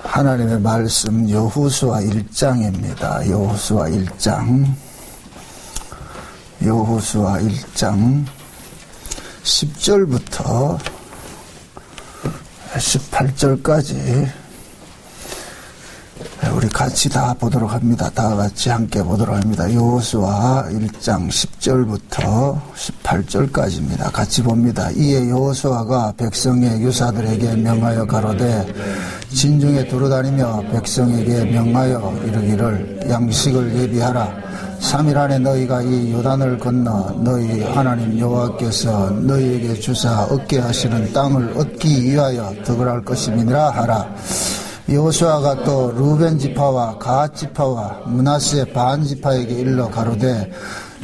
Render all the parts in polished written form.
하나님의 말씀 여호수아 1장입니다. 여호수아 1장 10절부터 18절까지 우리 같이 다 보도록 합니다. 다 같이 함께 보도록 합니다. 여호수아 1장 10절부터 18절까지입니다. 같이 봅니다. 이에 여호수아가 백성의 유사들에게 명하여 가로되 진중에 두루다니며 백성에게 명하여 이르기를 양식을 예비하라. 3일 안에 너희가 이 요단을 건너 너희 하나님 여호와께서 너희에게 주사 얻게 하시는 땅을 얻기 위하여 득을할 것임이니라 하라. 여호수아가 또 루벤 지파와 갓 지파와 므낫세 반 지파에게 일러 가로되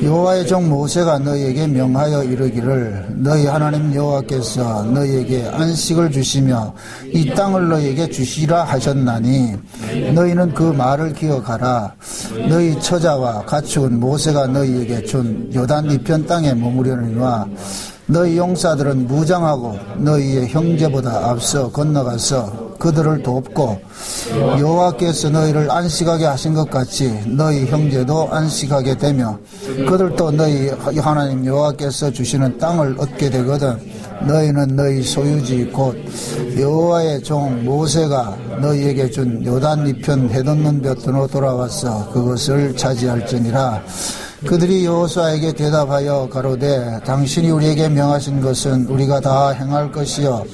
여호와의 종 모세가 너희에게 명하여 이르기를 너희 하나님 여호와께서 너희에게 안식을 주시며 이 땅을 너희에게 주시라 하셨나니 너희는 그 말을 기억하라. 너희 처자와 가축은 모세가 너희에게 준 요단 이편 땅에 머무르니와 너희 용사들은 무장하고 너희의 형제보다 앞서 건너가서 그들을 돕고 여호와께서 너희를 안식하게 하신 것 같이 너희 형제도 안식하게 되며 그들도 너희 하나님 여호와께서 주시는 땅을 얻게 되거든 너희는 너희 소유지 곧 여호와의 종 모세가 너희에게 준 요단 이편 해돋는 볕으로 돌아와서 그것을 차지할지니라. 그들이 여호수아에게 대답하여 가로되 당신이 우리에게 명하신 것은 우리가 다 행할 것이요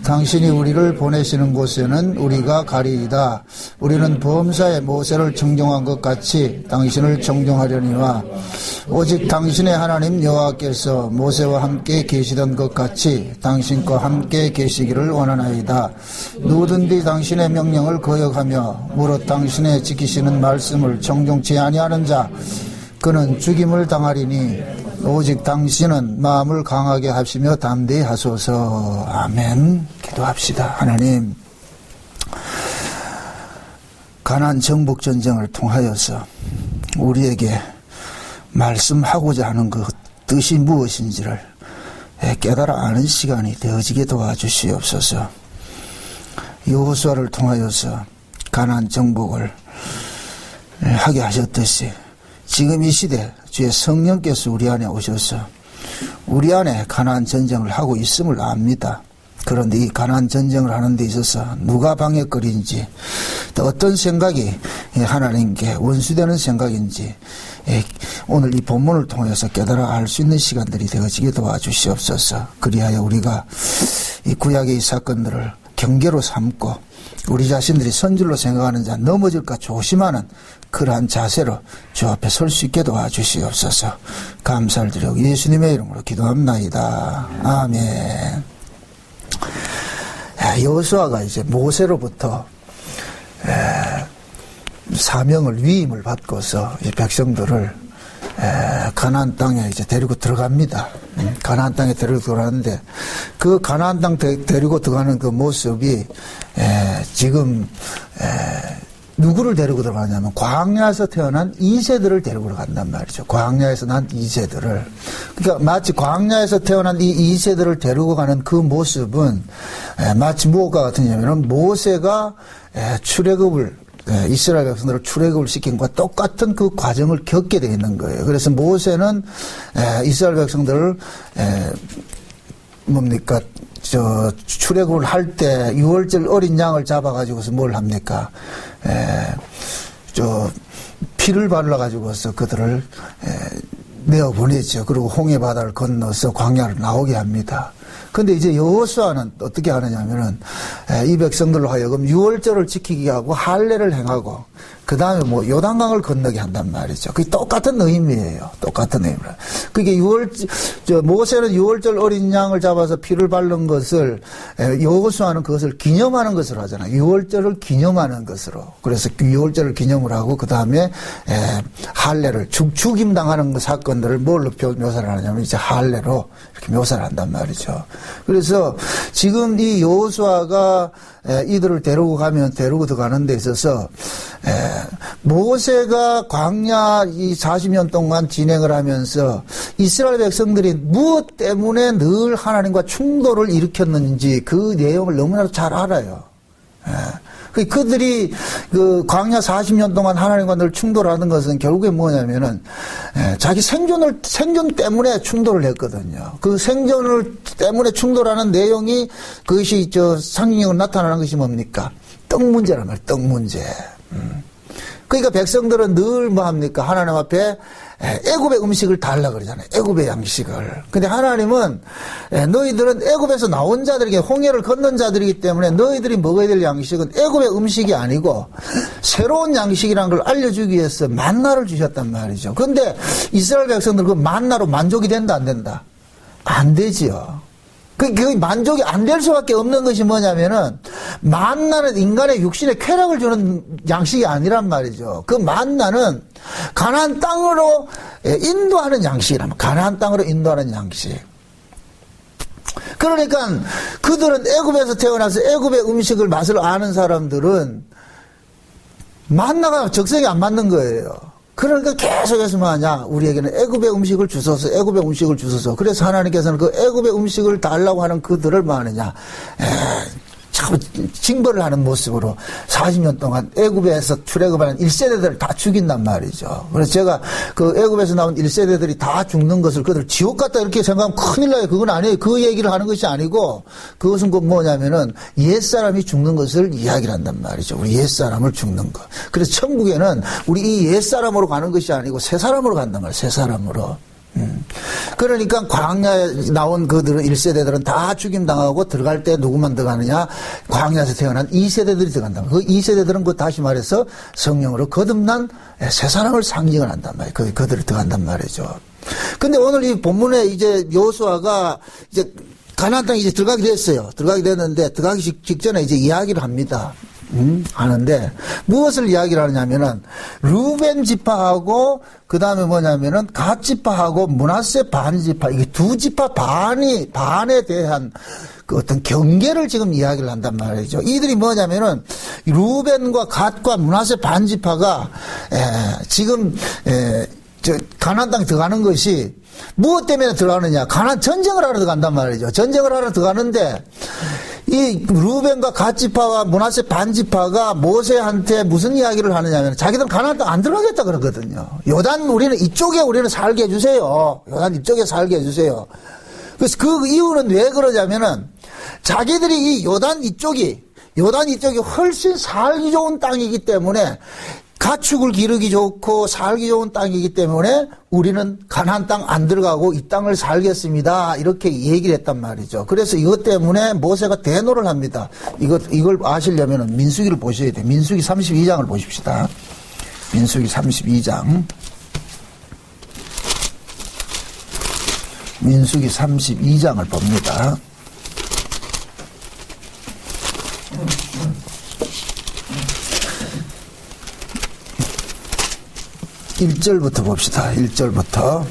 당신이 우리를 보내시는 곳에는 우리가 가리이다. 우리는 범사에 모세를 정정한 것 같이 당신을 정정하려니와 오직 당신의 하나님 여호와께서 모세와 함께 계시던 것 같이 당신과 함께 계시기를 원하나이다. 누구든지 당신의 명령을 거역하며 무릇 당신의 지키시는 말씀을 정정치 아니하는 자 그는 죽임을 당하리니 오직 당신은 마음을 강하게 하시며 담대히 하소서. 아멘. 기도합시다. 하나님, 가나안 정복 전쟁을 통하여서 우리에게 말씀하고자 하는 그 뜻이 무엇인지를 깨달아 아는 시간이 되어지게 도와주시옵소서. 여호수아를 통하여서 가나안 정복을 하게 하셨듯이 지금 이 시대 주의 성령께서 우리 안에 오셔서 우리 안에 가나안 전쟁을 하고 있음을 압니다. 그런데 이 가나안 전쟁을 하는 데 있어서 누가 방해거리인지 또 어떤 생각이 하나님께 원수되는 생각인지 오늘 이 본문을 통해서 깨달아 알 수 있는 시간들이 되어지게 도와주시옵소서. 그리하여 우리가 이 구약의 이 사건들을 경계로 삼고 우리 자신들이 선줄로 생각하는 자 넘어질까 조심하는 그러한 자세로 주 앞에 설 수 있게 도와주시옵소서. 감사를 드리고 예수님의 이름으로 기도합나이다. 아멘. 여호수아가 이제 모세로부터 사명을 위임을 받고서 이 백성들을 가나안 땅에 이제 데리고 들어갑니다. 가나안 땅에 데리고 들어가는데 그 가나안 땅 데리고 들어가는 그 모습이 지금 누구를 데리고 들어가냐면 광야에서 태어난 2세들을 데리고 들어간단 말이죠. 광야에서 난 2세들을. 그러니까 마치 광야에서 태어난 이 2세들을 데리고 가는 그 모습은 마치 무엇과 같으냐면 모세가 출애굽을 이스라엘 백성들을 출애굽을 시킨 것과 똑같은 그 과정을 겪게 되어 있는 거예요. 그래서 모세는 이스라엘 백성들을 출애굽을 할 때 6월절 어린 양을 잡아가지고서 뭘 합니까? 피를 발라가지고서 그들을 내어보내죠. 그리고 홍해 바다를 건너서 광야를 나오게 합니다. 근데 이제 여호수아는 어떻게 하느냐면은 이 백성들로 하여금 6월절을 지키게 하고 할례를 행하고 그 다음에 뭐 요단강을 건너게 한단 말이죠. 그게 똑같은 의미예요. 똑같은 의미로. 그게 모세는 6월절 어린 양을 잡아서 피를 바른 것을 여호수아는 그것을 기념하는 것으로 하잖아요. 6월절을 기념하는 것으로. 그래서 6월절을 기념을 하고 그 다음에 할례를 죽임 당하는 그 사건들을 뭘로 묘사를 하냐면 이제 할례로 이렇게 묘사를 한단 말이죠. 그래서 지금 이 여호수아가 이들을 데리고 들어가는 데 있어서 모세가 광야 이 40년 동안 진행을 하면서 이스라엘 백성들이 무엇 때문에 늘 하나님과 충돌을 일으켰는지 그 내용을 너무나도 잘 알아요. 그들이 그 광야 40년 동안 하나님과 늘 충돌하는 것은 결국에 뭐냐면은 자기 생존 때문에 충돌을 했거든요. 그 생존을 때문에 충돌하는 내용이 그것이 상징적으로 나타나는 것이 뭡니까? 떡 문제란 말이에요. 떡 문제. 그러니까 백성들은 늘 뭐 합니까? 하나님 앞에 애굽의 음식을 달라 그러잖아요. 애굽의 양식을. 근데 하나님은 너희들은 애굽에서 나온 자들에게 홍해를 건넌 자들이기 때문에 너희들이 먹어야 될 양식은 애굽의 음식이 아니고 새로운 양식이라는 걸 알려주기 위해서 만나를 주셨단 말이죠. 그런데 이스라엘 백성들 그 만나로 만족이 된다 안 된다? 안 되지요. 그 만족이 안 될 수밖에 없는 것이 뭐냐면은 만나는 인간의 육신에 쾌락을 주는 양식이 아니란 말이죠. 그 만나는 가나안 땅으로 인도하는 양식이란 말이에요. 가나안 땅으로 인도하는 양식. 그러니까 그들은 애굽에서 태어나서 애굽의 음식을 맛을 아는 사람들은 만나가 적성이 안 맞는 거예요. 그러니까 계속해서 뭐하냐, 우리에게는 애굽의 음식을 주소서, 애굽의 음식을 주소서. 그래서 하나님께서는 그 애굽의 음식을 달라고 하는 그들을 뭐하느냐, 자꾸 징벌을 하는 모습으로 40년 동안 애굽에서 출애굽하는 1세대들을 다 죽인단 말이죠. 그래서 제가 그 애굽에서 나온 1세대들이 다 죽는 것을 그들 지옥 같다 이렇게 생각하면 큰일 나요. 그건 아니에요. 그 얘기를 하는 것이 아니고 그것은 그 뭐냐면은 옛사람이 죽는 것을 이야기를 한단 말이죠. 우리 옛사람을 죽는 것. 그래서 천국에는 우리 이 옛사람으로 가는 것이 아니고 새사람으로 간단 말이에요. 새사람으로. 그러니까 광야에 나온 그들은 1세대들은 다 죽임당하고 들어갈 때 누구만 들어가느냐? 광야에서 태어난 2세대들이 들어간다. 그 2세대들은 그 다시 말해서 성령으로 거듭난 새 사람을 상징을 한단 말이에요. 그들이 들어간단 말이죠. 근데 오늘 이 본문에 이제 여호수아가 이제 가나안 땅에 이제 들어가게 됐어요. 들어가게 됐는데 들어가기 직전에 이제 이야기를 합니다. 하는데 무엇을 이야기를 하냐면은 루벤 지파하고 그 다음에 뭐냐면은 갓 지파하고 므낫세 반 지파, 이게 두 지파 반에 대한 그 어떤 경계를 지금 이야기를 한단 말이죠. 이들이 뭐냐면은 루벤과 갓과 므낫세 반 지파가 지금 가나안 땅에 들어가는 것이 무엇 때문에 들어가느냐? 가나안 전쟁을 하러 들어간단 말이죠. 전쟁을 하러 들어가는데 이 루벤과 갓 지파와 므낫세 반 지파가 모세한테 무슨 이야기를 하느냐면 자기들은 가나안 땅 안 들어가겠다 그러거든요. 요단 우리는 이쪽에 우리는 살게 해주세요. 요단 이쪽에 살게 해주세요. 그래서 그 이유는 왜 그러냐면은 자기들이 이 요단 이쪽이 훨씬 살기 좋은 땅이기 때문에 가축을 기르기 좋고 살기 좋은 땅이기 때문에 우리는 가나안 땅 안 들어가고 이 땅을 살겠습니다. 이렇게 얘기를 했단 말이죠. 그래서 이것 때문에 모세가 대노를 합니다. 이걸 아시려면 민수기를 보셔야 돼요. 민수기 32장을 보십시다. 민수기 32장. 민수기 32장을 봅니다. 1절부터 봅시다. 1절부터.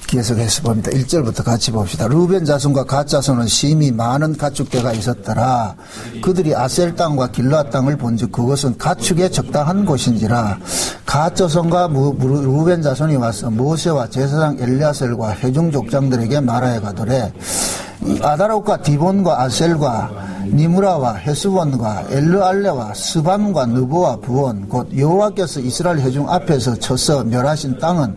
계속해서 봅니다. 1절부터 같이 봅시다. 루벤 자손과 갓 자손은 심히 많은 가축대가 있었더라. 그들이 아셀 땅과 길르앗 땅을 본즉 그것은 가축에 적당한 곳인지라. 갓 자손과 루벤 자손이 와서 모세와 제사장 엘리야셀과 회중 족장들에게 말하여 가더래. 아다롯과 디본과 아셀과 니무라와 헤스본과 엘르알레와 스밤과 느보와 부온 곧 여호와께서 이스라엘 회중 앞에서 쳐서 멸하신 땅은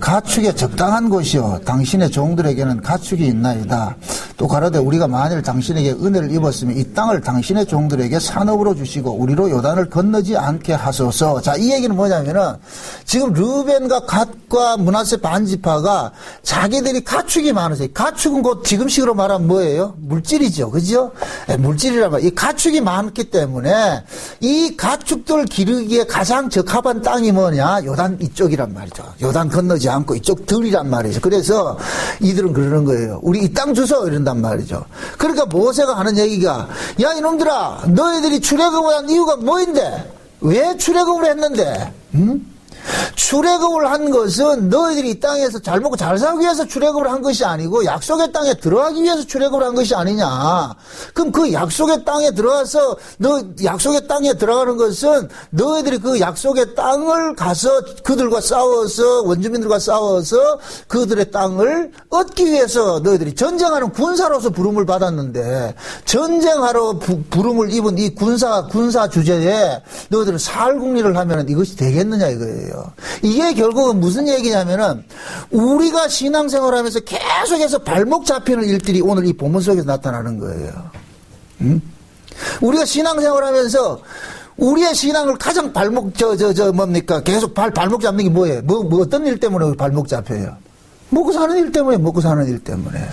가축에 적당한 곳이요 당신의 종들에게는 가축이 있나이다. 또 가로되 우리가 만일 당신에게 은혜를 입었으면 이 땅을 당신의 종들에게 산업으로 주시고 우리로 요단을 건너지 않게 하소서. 자, 이 얘기는 뭐냐면은 지금 르벤과 갓과 므낫세 반지파가 자기들이 가축이 많으세요. 가축은 곧 지금식으로 말하면 뭐예요? 물질이죠. 그죠? 물질이란 말. 이 가축이 많기 때문에 이 가축들 기르기에 가장 적합한 땅이 뭐냐? 요단 이쪽이란 말이죠. 요단 건너지 않고 이쪽 들이란 말이죠. 그래서 이들은 그러는 거예요. 우리 이 땅 주소 이런단 말이죠. 그러니까 모세가 하는 얘기가 야 이놈들아 너희들이 출애굽을 한 이유가 뭐인데? 왜 출애굽을 했는데? 출애굽을 한 것은 너희들이 이 땅에서 잘 먹고 잘 살기 위해서 출애굽을 한 것이 아니고 약속의 땅에 들어가기 위해서 출애굽을 한 것이 아니냐. 그럼 그 약속의 땅에 들어가서 약속의 땅에 들어가는 것은 너희들이 그 약속의 땅을 가서 그들과 싸워서 원주민들과 싸워서 그들의 땅을 얻기 위해서 너희들이 전쟁하는 군사로서 부름을 받았는데 전쟁하러 부름을 입은 이 군사 주제에 너희들은 사흘궁리를 하면 이것이 되겠느냐 이거예요. 이게 결국은 무슨 얘기냐면은 우리가 신앙생활하면서 계속해서 발목 잡히는 일들이 오늘 이 본문 속에서 나타나는 거예요. 우리가 신앙생활하면서 우리의 신앙을 가장 뭡니까? 계속 발목 잡는 게 뭐예요? 뭐 어떤 일 때문에 발목 잡혀요? 먹고 사는 일 때문에.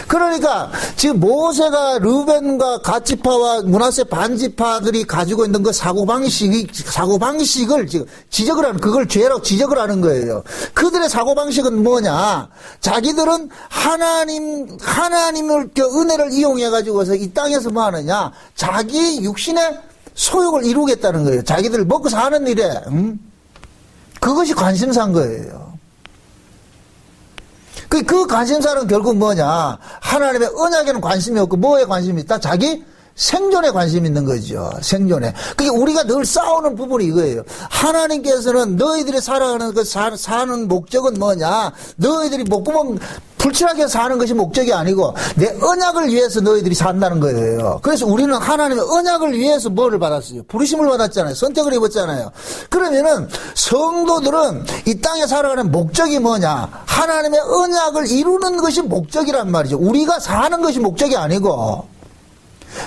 그러니까 지금 모세가 르벤과 갓지파와 므낫세 반지파들이 가지고 있는 그 사고방식을 지금 지적을 하는, 그걸 죄라고 지적을 하는 거예요. 그들의 사고방식은 뭐냐? 자기들은 하나님을 은혜를 이용해가지고서 이 땅에서 뭐 하느냐? 자기 육신의 소욕을 이루겠다는 거예요. 자기들 먹고 사는 일에, 그것이 관심사인 거예요. 그 관심사는 결국 뭐냐? 하나님의 언약에는 관심이 없고 뭐에 관심이 있다? 자기 생존에 관심이 있는 거죠. 생존에. 그게 우리가 늘 싸우는 부분이 이거예요. 하나님께서는 너희들이 살아가는 사는 목적은 뭐냐? 너희들이 목구멍 불칠하게 사는 것이 목적이 아니고 내 언약을 위해서 너희들이 산다는 거예요. 그래서 우리는 하나님의 언약을 위해서 뭐를 받았어요? 부르심을 받았잖아요. 선택을 입었잖아요. 그러면은 성도들은 이 땅에 살아가는 목적이 뭐냐? 하나님의 언약을 이루는 것이 목적이란 말이죠. 우리가 사는 것이 목적이 아니고.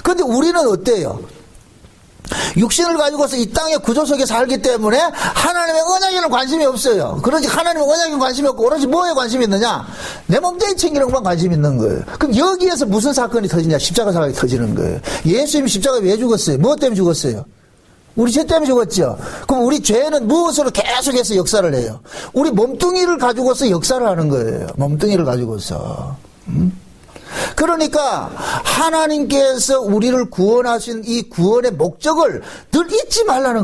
근데 우리는 어때요? 육신을 가지고서 이 땅의 구조 속에 살기 때문에 하나님의 언약에는 관심이 없어요. 그러지 하나님의 언약에는 관심이 없고 오로지 뭐에 관심이 있느냐? 내 몸뚱이 챙기는 것만 관심이 있는 거예요. 그럼 여기에서 무슨 사건이 터지냐? 십자가 사건이 터지는 거예요. 예수님이 십자가에 왜 죽었어요? 무엇 때문에 죽었어요? 우리 죄 때문에 죽었죠. 그럼 우리 죄는 무엇으로 계속해서 역사를 해요? 우리 몸뚱이를 가지고서 역사를 하는 거예요. 몸뚱이를 가지고서. 그러니까 하나님께서 우리를 구원하신 이 구원의 목적을 늘 잊지 말라는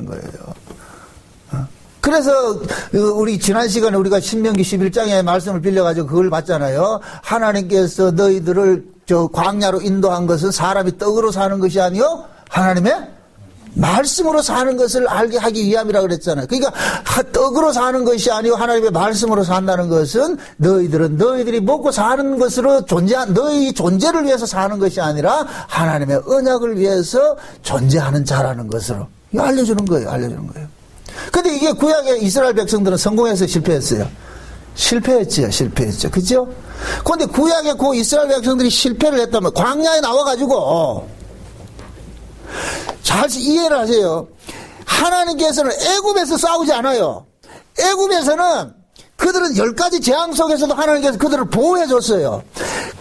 거예요. 그래서 우리 지난 시간에 우리가 신명기 11장의 말씀을 빌려가지고 그걸 봤잖아요. 하나님께서 너희들을 저 광야로 인도한 것은 사람이 떡으로 사는 것이 아니요 하나님의 말씀으로 사는 것을 알게 하기 위함이라고 그랬잖아요. 그러니까 떡으로 사는 것이 아니고 하나님의 말씀으로 산다는 것은 너희들이 먹고 사는 것으로 너희 존재를 위해서 사는 것이 아니라 하나님의 언약을 위해서 존재하는 자라는 것으로 알려주는 거예요. 근데 이게 구약의 이스라엘 백성들은 성공해서 실패했어요. 실패했죠. 그죠? 그런데 구약의 그 이스라엘 백성들이 실패를 했다면 광야에 나와가지고 잘 이해를 하세요. 하나님께서는 애굽에서 싸우지 않아요. 애굽에서는 그들은 10가지 재앙 속에서도 하나님께서 그들을 보호해줬어요.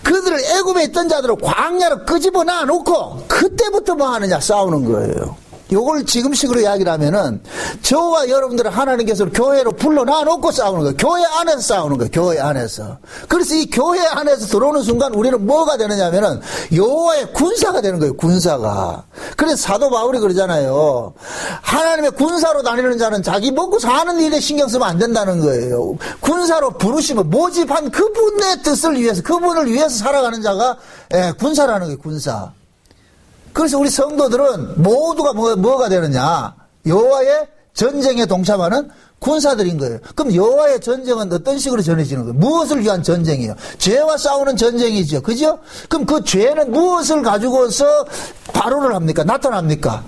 그들을 애굽에 있던 자들을 광야로 끄집어놔 놓고 그때부터 뭐 하느냐? 싸우는 거예요. 요걸 지금식으로 이야기를 하면은 저와 여러분들은 하나님께서 교회로 불러놔 놓고 싸우는 거예요. 교회 안에서 싸우는 거예요. 교회 안에서. 그래서 이 교회 안에서 들어오는 순간 우리는 뭐가 되느냐면은 여호와의 군사가 되는 거예요. 군사가. 그래서 사도 바울이 그러잖아요. 하나님의 군사로 다니는 자는 자기 먹고 사는 일에 신경 쓰면 안 된다는 거예요. 군사로 부르시면 모집한 그분의 뜻을 위해서 그분을 위해서 살아가는 자가 군사라는 거예요. 군사. 그래서 우리 성도들은 모두가 뭐가 되느냐? 여호와의 전쟁에 동참하는 군사들인 거예요. 그럼 여호와의 전쟁은 어떤 식으로 전해지는 거예요? 무엇을 위한 전쟁이에요? 죄와 싸우는 전쟁이죠. 그죠? 그럼 그 죄는 무엇을 가지고서 발언을 합니까? 나타납니까?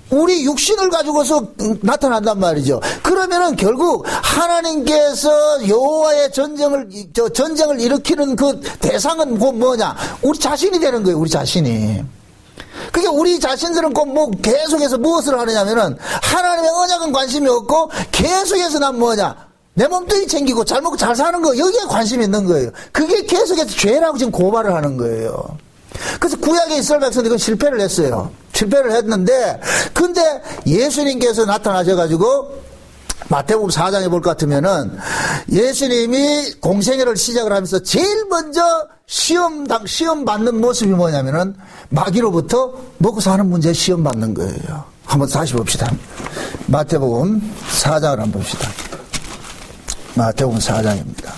우리 육신을 가지고서 나타난단 말이죠. 그러면은 결국 하나님께서 여호와의 전쟁을 일으키는 그 대상은 곧 뭐냐? 우리 자신이 되는 거예요. 우리 자신이. 그러니까 우리 자신들은 꼭 계속해서 무엇을 하느냐면은 하나님의 언약은 관심이 없고 계속해서 난 뭐냐? 내 몸뚱이 챙기고 잘 먹고 잘 사는 거 여기에 관심이 있는 거예요. 그게 계속해서 죄라고 지금 고발을 하는 거예요. 그래서 구약의 이스라엘 백성들이 실패를 했어요. 실패를 했는데 근데 예수님께서 나타나셔가지고 마태복음 4장에 볼 것 같으면은 예수님이 공생애를 시작을 하면서 제일 먼저 시험 받는 모습이 뭐냐면은 마귀로부터 먹고 사는 문제에 시험 받는 거예요. 한번 다시 봅시다. 마태복음 4장을 한번 봅시다. 마태복음 4장입니다.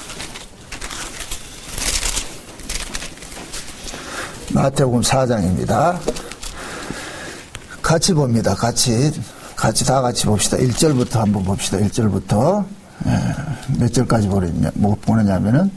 마태복음 4장입니다. 같이 봅니다. 같이 다 같이 봅시다. 1절부터 한번 봅시다. 1절부터 몇 절까지 보느냐면은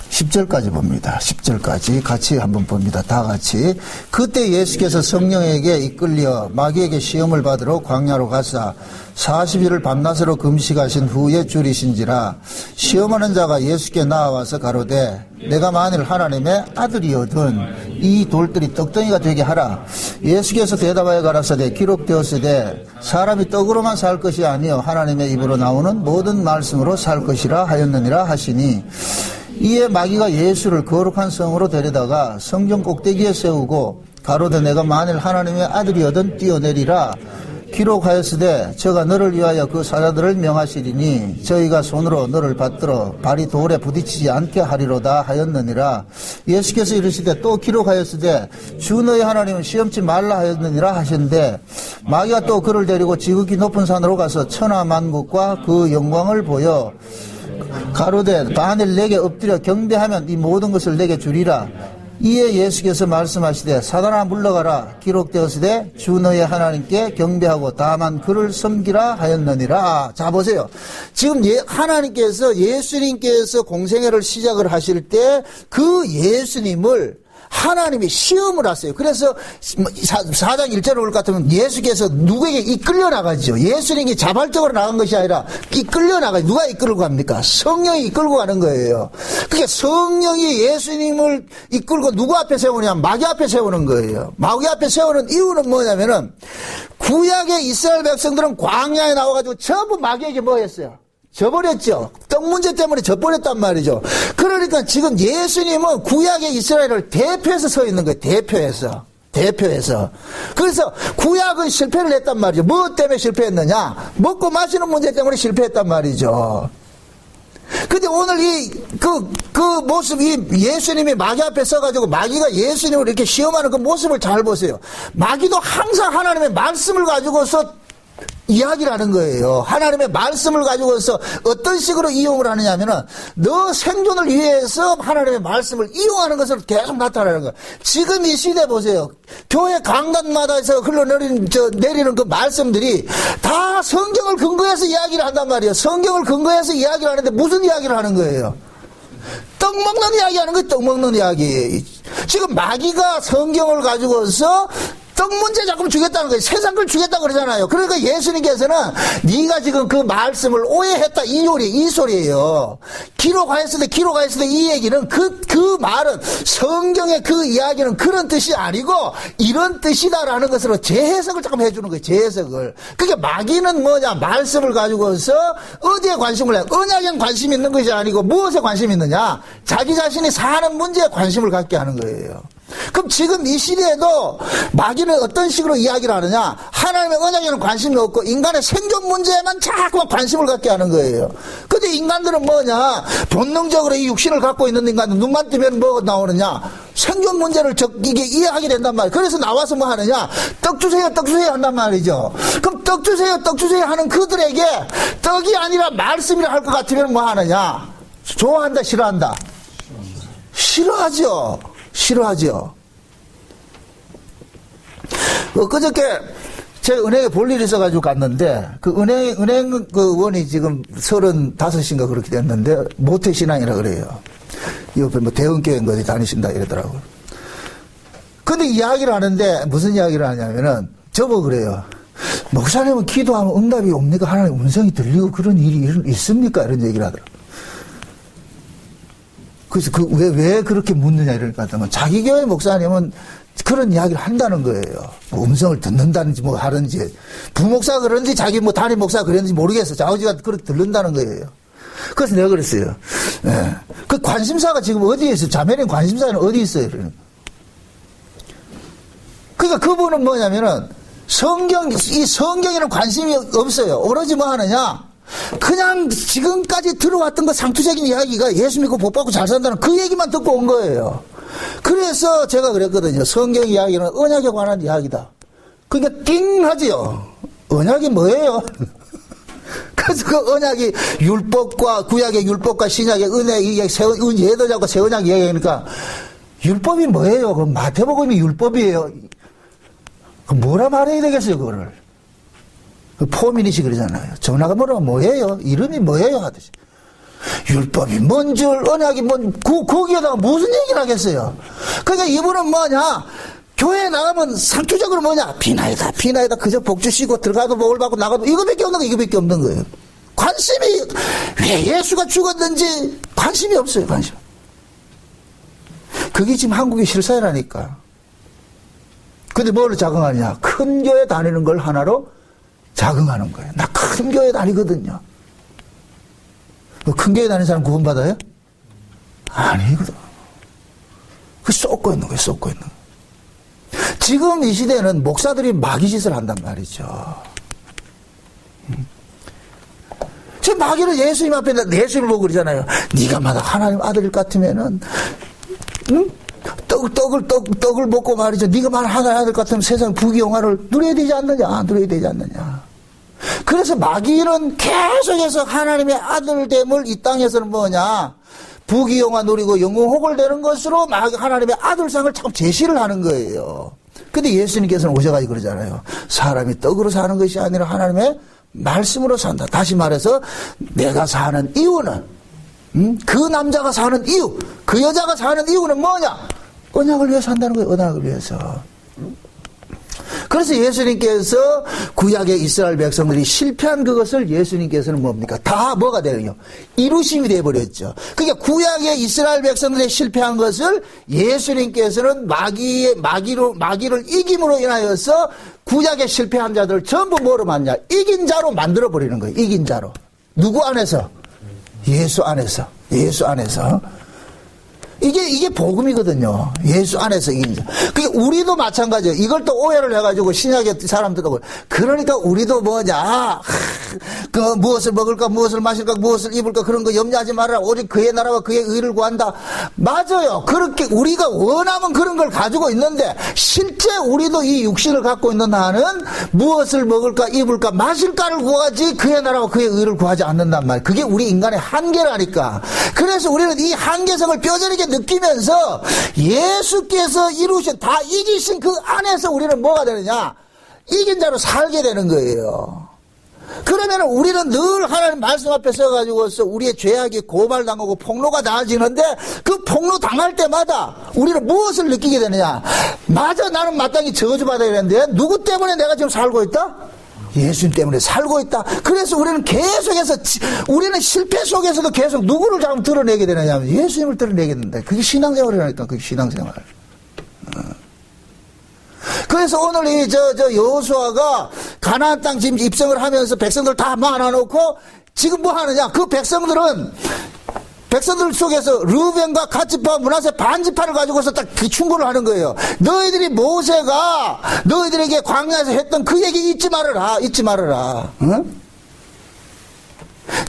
10절까지 봅니다. 10절까지 같이 한번 봅니다. 다 같이. 그때 예수께서 성령에게 이끌려 마귀에게 시험을 받으러 광야로 가사 40일을 밤낮으로 금식하신 후에 줄이신지라. 시험하는 자가 예수께 나와서 가로되 내가 만일 하나님의 아들이거든 이 돌들이 떡덩이가 되게 하라. 예수께서 대답하여 가라사대 기록되었으되 사람이 떡으로만 살 것이 아니요 하나님의 입으로 나오는 모든 말씀으로 살 것이라 하였느니라 하시니, 이에 마귀가 예수를 거룩한 성으로 데려다가 성전 꼭대기에 세우고 가로되 내가 만일 하나님의 아들이거든 뛰어내리라. 기록하였으되 저가 너를 위하여 그 사자들을 명하시리니 저희가 손으로 너를 받들어 발이 돌에 부딪히지 않게 하리로다 하였느니라. 예수께서 이르시되 또 기록하였으되 주 너희 하나님은 시험치 말라 하였느니라 하셨는데, 마귀가 또 그를 데리고 지극히 높은 산으로 가서 천하만국과 그 영광을 보여 가로되 만일 내게 엎드려 경배하면 이 모든 것을 내게 주리라. 이에 예수께서 말씀하시되 사단아 물러가라. 기록되었으되 주 너의 하나님께 경배하고 다만 그를 섬기라 하였느니라. 자 보세요. 지금 하나님께서 예수님께서 공생애를 시작을 하실 때 그 예수님을 하나님이 시험을 하세요. 그래서 4장 1절을 올 것 같으면 예수께서 누구에게 이끌려 나가죠. 예수님이 자발적으로 나간 것이 아니라 이끌려 나가죠. 누가 이끌고 갑니까? 성령이 이끌고 가는 거예요. 그러니까 성령이 예수님을 이끌고 누구 앞에 세우냐? 마귀 앞에 세우는 거예요. 마귀 앞에 세우는 이유는 뭐냐면은 구약의 이스라엘 백성들은 광야에 나와가지고 전부 마귀에게 뭐 했어요? 져버렸죠. 떡 문제 때문에 져버렸단 말이죠. 그러니까 지금 예수님은 구약의 이스라엘을 대표해서 서 있는 거예요. 대표해서. 그래서 구약은 실패를 했단 말이죠. 뭐 때문에 실패했느냐? 먹고 마시는 문제 때문에 실패했단 말이죠. 근데 오늘 그 모습이 예수님이 마귀 앞에 서가지고 마귀가 예수님을 이렇게 시험하는 그 모습을 잘 보세요. 마귀도 항상 하나님의 말씀을 가지고서 이야기를 하는 거예요. 하나님의 말씀을 가지고서 어떤 식으로 이용을 하느냐 하면은 너 생존을 위해서 하나님의 말씀을 이용하는 것을 계속 나타나는 거예요. 지금 이 시대 보세요. 교회 강단마다에서 내리는 그 말씀들이 다 성경을 근거해서 이야기를 한단 말이에요. 성경을 근거해서 이야기를 하는데 무슨 이야기를 하는 거예요? 떡 먹는 이야기 하는 거예요. 떡 먹는 이야기. 지금 마귀가 성경을 가지고서 떡 문제 자꾸 주겠다는 거예요. 세상 걸 주겠다고 그러잖아요. 그러니까 예수님께서는 네가 지금 그 말씀을 오해했다 이 소리예요. 기록하였으되 이 얘기는 그 말은 성경의 그 이야기는 그런 뜻이 아니고 이런 뜻이다라는 것으로 재해석을 조금 해주는 거예요. 재해석을. 그러니까 마귀는 뭐냐? 말씀을 가지고서 어디에 관심을 해요? 언약에 관심 있는 것이 아니고 무엇에 관심 있느냐? 자기 자신이 사는 문제에 관심을 갖게 하는 거예요. 그럼 지금 이 시대에도 마귀는 어떤 식으로 이야기를 하느냐? 하나님의 언약에는 관심이 없고 인간의 생존 문제에만 자꾸 관심을 갖게 하는 거예요. 근데 인간들은 뭐냐? 본능적으로 이 육신을 갖고 있는 인간은 눈만 뜨면 뭐가 나오느냐? 생존 문제를 이게 이해하게 된단 말이에요. 그래서 나와서 뭐 하느냐? 떡 주세요 한단 말이죠. 그럼 떡 주세요 하는 그들에게 떡이 아니라 말씀이라 할 것 같으면 뭐 하느냐? 좋아한다, 싫어한다? 싫어하죠. 그저께 제가 은행에 볼 일이 있어가지고 갔는데, 그 은행 그 의원이 지금 35인가 그렇게 됐는데, 모태신앙이라 그래요. 옆에 뭐 대응교회인 어디 다니신다 이러더라고요. 근데 이야기를 하는데, 무슨 이야기를 하냐면은, 저보고 그래요. 목사님은 기도하면 응답이 옵니까? 하나님 음성이 들리고 그런 일이 있습니까? 이런 얘기를 하더라고요. 그래서 왜 그렇게 묻느냐 이러니까 자기 교회 목사님은 그런 이야기를 한다는 거예요. 뭐 음성을 듣는다는지 뭐 하는지 부목사가 그런지 자기 뭐 담임 목사가 그랬는지 모르겠어. 자우지가 그렇게 들른다는 거예요. 그래서 내가 그랬어요. 예. 그 관심사가 지금 어디에 있어요? 자매님 관심사는 어디 있어요? 그러니까 그분은 뭐냐면은 이 성경에는 관심이 없어요. 오로지 뭐 하느냐? 그냥 지금까지 들어왔던 그 상투적인 이야기가 예수 믿고 복 받고 잘 산다는 그 얘기만 듣고 온 거예요. 그래서 제가 그랬거든요. 성경 이야기는 언약에 관한 이야기다. 그러니까 띵 하지요. 언약이 뭐예요? 그래서 그 언약이 율법과 구약의 율법과 신약의 은혜, 이게 예도자고 새 언약 이야기하니까 율법이 뭐예요? 그 마태복음이 율법이에요. 그 뭐라 말해야 되겠어요, 그거를. 그 포민이시 그러잖아요. 전화가 뭐예요? 이름이 뭐예요? 하듯이. 율법이 뭔 줄, 언약이 거기에다가 무슨 얘기를 하겠어요? 그러니까 이분은 뭐냐? 교회에 나가면 상투적으로 뭐냐? 비나이다. 그저 복 주시고 들어가도 복을 받고 나가도 이거밖에 없는 거예요. 관심이, 왜 예수가 죽었는지 관심이 없어요, 관심. 그게 지금 한국의 실사라니까. 근데 뭘로 적응하느냐? 큰 교회 다니는 걸 하나로 적응하는 거예요. 나 큰 교회 다니거든요. 큰 교회 다니는 사람 구원받아요? 아니거든. 그 쏟고 있는 거예요, 쏟고 있는 거예요. 지금 이 시대는 목사들이 마귀짓을 한단 말이죠. 지금 마귀는 예수님 앞에 예수님을 보고 그러잖아요. 네가 만약 하나님 아들일 것 같으면은, 응? 떡을 먹고 말이죠. 네가 만약 하나님 아들 같으면 세상 부귀영화를 누려야 되지 않느냐. 그래서 마귀는 계속해서 하나님의 아들됨을 이 땅에서는 뭐냐? 부귀영화 누리고 영웅혹을 되는 것으로 하나님의 아들상을 자꾸 제시를 하는 거예요. 근데 예수님께서는 오셔가지고 그러잖아요. 사람이 떡으로 사는 것이 아니라 하나님의 말씀으로 산다. 다시 말해서 내가 사는 이유는, 그 남자가 사는 이유, 그 여자가 사는 이유는 뭐냐? 언약을 위해서 산다는 거예요. 언약을 위해서. 그래서 예수님께서 구약의 이스라엘 백성들이 실패한 그것을 예수님께서는 뭡니까? 다 뭐가 되요? 이루심이 되어버렸죠. 그러니까 구약의 이스라엘 백성들이 실패한 것을 예수님께서는 마귀를 이김으로 인하여서 구약의 실패한 자들을 전부 뭐로 만냐? 이긴 자로 만들어버리는 거예요. 이긴 자로. 누구 안에서? 예수 안에서. 이게 복음이거든요. 예수 안에서 이긴 자. 그게 우리도 마찬가지예요. 이걸 또 오해를 해가지고 신약의 사람들도 그러니까 우리도 뭐냐, 그 무엇을 먹을까, 무엇을 마실까, 무엇을 입을까 그런 거 염려하지 말아라. 오직 그의 나라와 그의 의를 구한다. 맞아요. 그렇게 우리가 원하면 그런 걸 가지고 있는데 실제 우리도 이 육신을 갖고 있는 한은 무엇을 먹을까, 입을까, 마실까를 구하지 그의 나라와 그의 의를 구하지 않는단 말이에요. 그게 우리 인간의 한계라니까. 그래서 우리는 이 한계성을 뼈저리게 느끼면서 예수께서 이루신 다 이기신 그 안에서 우리는 뭐가 되느냐? 이긴 자로 살게 되는 거예요. 그러면 우리는 늘 하나님 말씀 앞에 서가지고서 우리의 죄악이 고발당하고 폭로가 당해지는데 그 폭로 당할 때마다 우리는 무엇을 느끼게 되느냐? 맞아, 나는 마땅히 저주받아야 되는데 누구 때문에 내가 지금 살고 있다? 예수님 때문에 살고 있다. 그래서 우리는 계속해서 우리는 실패 속에서도 계속 누구를 자꾸 드러내게 되느냐 하면 예수님을 드러내게 된다. 그게 신앙생활이라니까. 그게 신앙생활. 그래서 오늘 이 여호수아가 가나안 땅 지금 입성을 하면서 백성들 다 모아놓고 지금 뭐 하느냐? 그 백성들 속에서 르우벤과 갓지파와 므낫세 반지파를 가지고서 딱 충고를 하는 거예요. 너희들이 모세가 너희들에게 광야에서 했던 그 얘기 잊지 말아라. 응?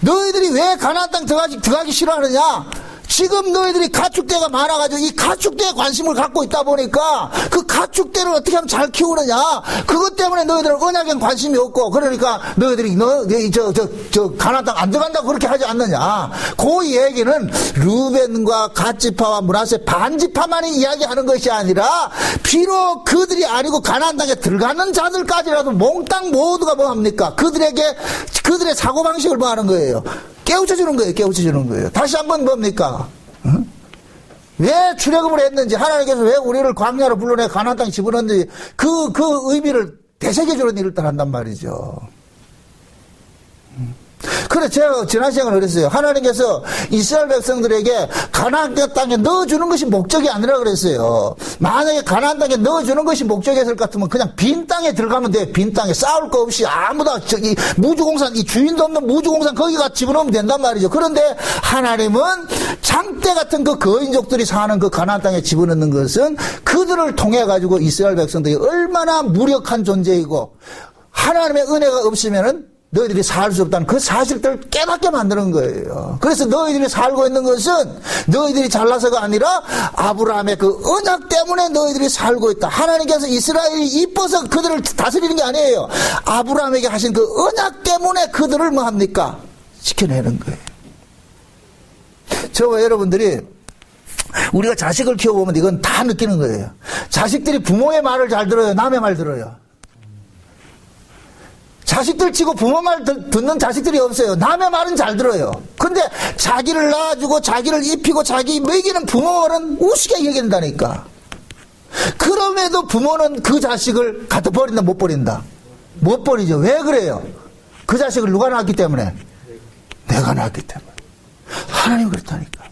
너희들이 왜 가나안 땅 들어가기 싫어하느냐? 지금 너희들이 가축대가 많아가지고 이 가축대에 관심을 갖고 있다 보니까 그 가축대를 어떻게 하면 잘 키우느냐? 그것 때문에 너희들은 언약엔 관심이 없고 그러니까 너희들이 가나안 땅 안 들어간다고 그렇게 하지 않느냐? 그 얘기는 르우벤과 갓지파와 므낫세 반지파만이 이야기하는 것이 아니라 비록 그들이 아니고 가나안 땅에 들어가는 자들까지라도 몽땅 모두가 뭐 합니까? 그들의 사고방식을 뭐 하는 거예요? 깨우쳐주는 거예요. 다시 한번 뭡니까? 응? 왜 출애굽을 했는지, 하나님께서 왜 우리를 광야로 불러내 가나안 땅에 집어넣는지 그 의미를 되새겨주는 일을 한단 말이죠. 그래, 제가 지난 시간에 그랬어요. 하나님께서 이스라엘 백성들에게 가나안 땅에 넣어주는 것이 목적이 아니라 그랬어요. 만약에 가나안 땅에 넣어주는 것이 목적이었을 것 같으면 그냥 빈 땅에 들어가면 돼. 빈 땅에 싸울 거 없이 아무나 무주공산, 이 주인도 없는 무주공산 거기가 집어넣으면 된단 말이죠. 그런데 하나님은 장대 같은 그 거인족들이 사는 그 가나안 땅에 집어넣는 것은 그들을 통해 가지고 이스라엘 백성들이 얼마나 무력한 존재이고 하나님의 은혜가 없으면은 너희들이 살 수 없다는 그 사실들을 깨닫게 만드는 거예요. 그래서 너희들이 살고 있는 것은 너희들이 잘나서가 아니라 아브라함의 그 언약 때문에 너희들이 살고 있다. 하나님께서 이스라엘이 이뻐서 그들을 다스리는 게 아니에요. 아브라함에게 하신 그 언약 때문에 그들을 뭐 합니까? 지켜내는 거예요. 저와 여러분들이 우리가 자식을 키워보면 이건 다 느끼는 거예요. 자식들이 부모의 말을 잘 들어요? 남의 말 들어요? 자식들 치고 부모 말 듣는 자식들이 없어요. 남의 말은 잘 들어요. 근데 자기를 낳아주고 자기를 입히고 자기 먹이는 부모는 우습게 여긴다니까. 그럼에도 부모는 그 자식을 갖다 버린다 못 버린다? 못 버리죠. 왜 그래요? 그 자식을 누가 낳았기 때문에? 내가 낳았기 때문에. 하나님 그렇다니까.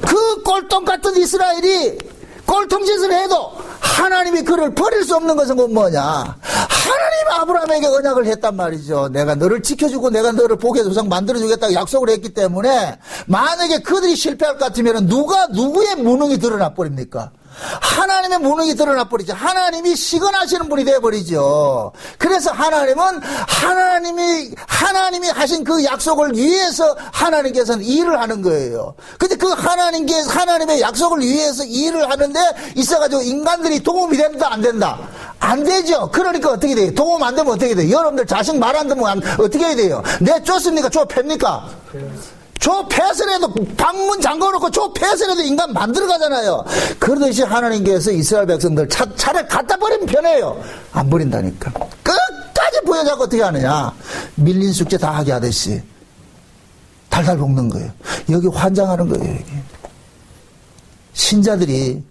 그 꼴통 같은 이스라엘이 꼴통짓을 해도 하나님이 그를 버릴 수 없는 것은 뭐냐? 하나님 아브라함에게 언약을 했단 말이죠. 내가 너를 지켜주고 내가 너를 복의 조상 만들어주겠다고 약속을 했기 때문에 만약에 그들이 실패할 것 같으면 누가 누구의 무능이 드러나 버립니까? 하나님의 무능이 드러나 버리죠. 하나님이 시건하시는 분이 되어버리죠. 그래서 하나님은 하나님이 하신 그 약속을 위해서 하나님께서는 일을 하는 거예요. 근데 그 하나님의 약속을 위해서 일을 하는데 있어가지고 인간들이 도움이 된다, 안 된다? 안 되죠. 그러니까 어떻게 돼요? 도움 안 되면 어떻게 돼요? 여러분들 자식 말 안 듣면 어떻게 해야 돼요? 내 쫓습니까? 저 팹니까? 저 폐설에도 방문 잠궈놓고 저 폐설에도 인간 만들어 가잖아요. 그러듯이 하나님께서 이스라엘 백성들 차라리 갖다 버리면 편해요. 안 버린다니까. 끝까지 부여잡고 어떻게 하느냐. 밀린 숙제 다 하게 하듯이 달달 볶는 거예요. 여기 환장하는 거예요. 여기. 신자들이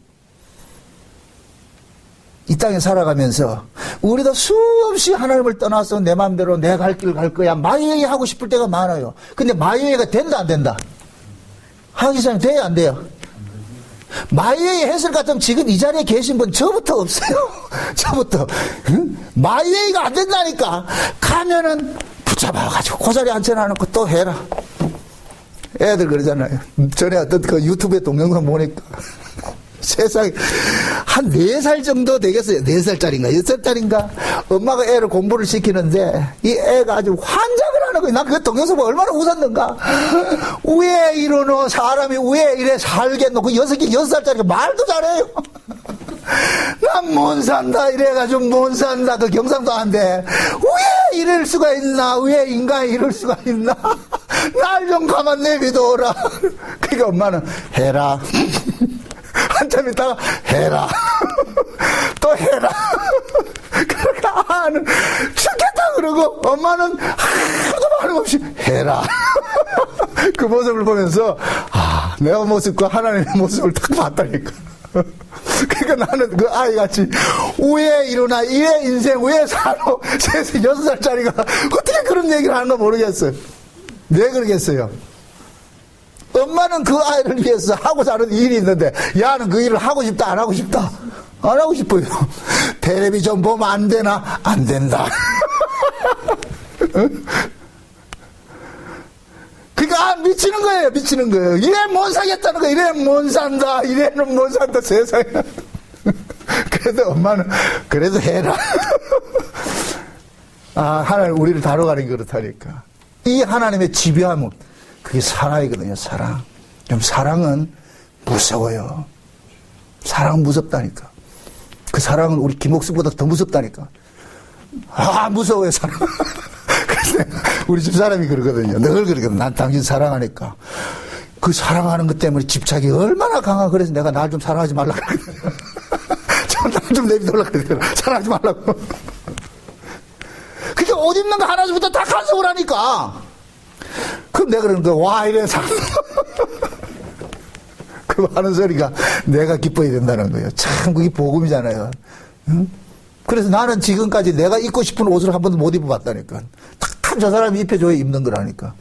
이 땅에 살아가면서 우리도 수없이 하나님을 떠나서 내 마음대로 내 갈 길 갈 거야 마이웨이 하고 싶을 때가 많아요. 근데 마이웨이가 된다 안 된다? 하기 전에 돼야 안 돼요? 마이웨이 했을 것 같으면 지금 이 자리에 계신 분 저부터 없어요. 저부터. 응? 마이웨이가 안 된다니까. 가면은 붙잡아가지고 그 자리에 앉혀놔놓고 또 해라. 애들 그러잖아요. 전에 어떤 그 유튜브에 동영상 보니까 세상에 한 4살 정도 되겠어요. 4살짜리인가 6살짜리인가 엄마가 애를 공부를 시키는데 이 애가 아주 환장을 하는 거예요. 난 그 동영상 보고 얼마나 웃었는가. 왜 이러노 사람이 왜 이래 살겠노. 그 6살짜리가 말도 잘해요. 난 못 산다 이래가지고 못 산다. 그 경상도 한데 왜 이럴 수가 있나. 왜 인간이 이럴 수가 있나. 날 좀 가만 내비둬라. 그러니까 엄마는 해라. 한참 있다가 해라. 또 해라. 그러니까 아는 죽겠다 그러고 엄마는 하나도 말 없이 해라. 그 모습을 보면서 내가 모습과 하나님의 모습을 딱 봤다니까. 그러니까 나는 그 아이같이 왜 일어나 왜 인생 왜 살아 6살짜리가 어떻게 그런 얘기를 하는 거 모르겠어요. 왜 그러겠어요? 엄마는 그 아이를 위해서 하고자 하는 일이 있는데 야는 그 일을 하고 싶다 안 하고 싶다? 안 하고 싶어요. 텔레비전 보면 안 되나? 안 된다. 그러니까 미치는 거예요. 미치는 거예요. 이래 못 사겠다는 거예요. 이래 못 산다. 이래는 못 산다. 세상에. 그래도 엄마는 그래도 해라. 하나님 우리를 다뤄가는 게 그렇다니까. 이 하나님의 집요함은 그게 사랑이거든요. 사랑. 좀 사랑은 무서워요. 사랑은 무섭다니까. 그 사랑은 우리 김옥수보다 더 무섭다니까. 무서워요 사랑. 그래서 우리 집사람이 그러거든요. 늘 그러거든. 난 당신 사랑하니까. 그 사랑하는 것 때문에 집착이 얼마나 강하. 그래서 내가 날 좀 사랑하지 말라고 그러거든. 날 좀 내비둘라 그러거든. 사랑하지 말라고. 그게 옷 입는 거 하나부터 다 간섭을 하니까. 그럼 내가 그러는 거야. 와, 이래 상. 그 하는 소리가 내가 기뻐야 된다는 거예요. 참, 그게 복음이잖아요. 응? 그래서 나는 지금까지 내가 입고 싶은 옷을 한 번도 못 입어봤다니까. 다 저 사람이 입혀줘야 입는 거라니까.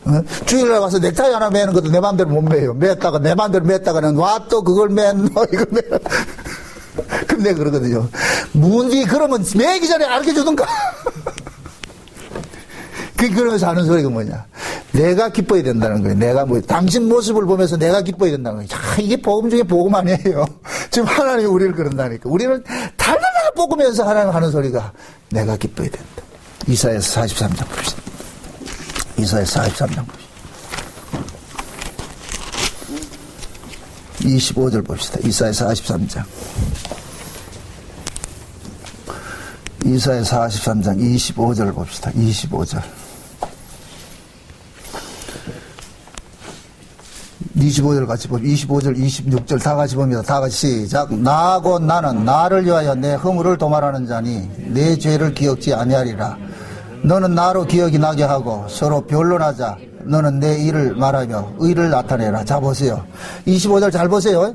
응? 주일날 가서 넥타이 하나 매는 것도 내 마음대로 못 매요. 맸다가, 내 마음대로 맸다가는 와, 또 그걸 맨, 이걸 맨. 그럼 내가 그러거든요. 문디 그러면 매기 전에 알게 주던가. 그러면서 하는 소리가 뭐냐. 내가 기뻐야 된다는 거예요. 내가 당신 모습을 보면서 내가 기뻐야 된다는 거예요. 이게 복음 중에 복음 아니에요. 지금 하나님이 우리를 그런다니까. 우리를 달달하게 볶으면서 하나님 하는 소리가 내가 기뻐야 된다. 이사야서 43장 봅시다. 이사야서 43장 봅시다. 25절 봅시다. 이사야서 43장. 이사야서 43장 25절 봅시다. 25절. 25절 같이 봅시다. 25절, 26절 다 같이 봅니다. 다 같이 시작. 나 곧 나는 나를 위하여 내 허물을 도말하는 자니 내 죄를 기억지 아니하리라. 너는 나로 기억이 나게 하고 서로 변론하자. 너는 내 일을 말하며 의를 나타내라. 자 보세요. 25절 잘 보세요.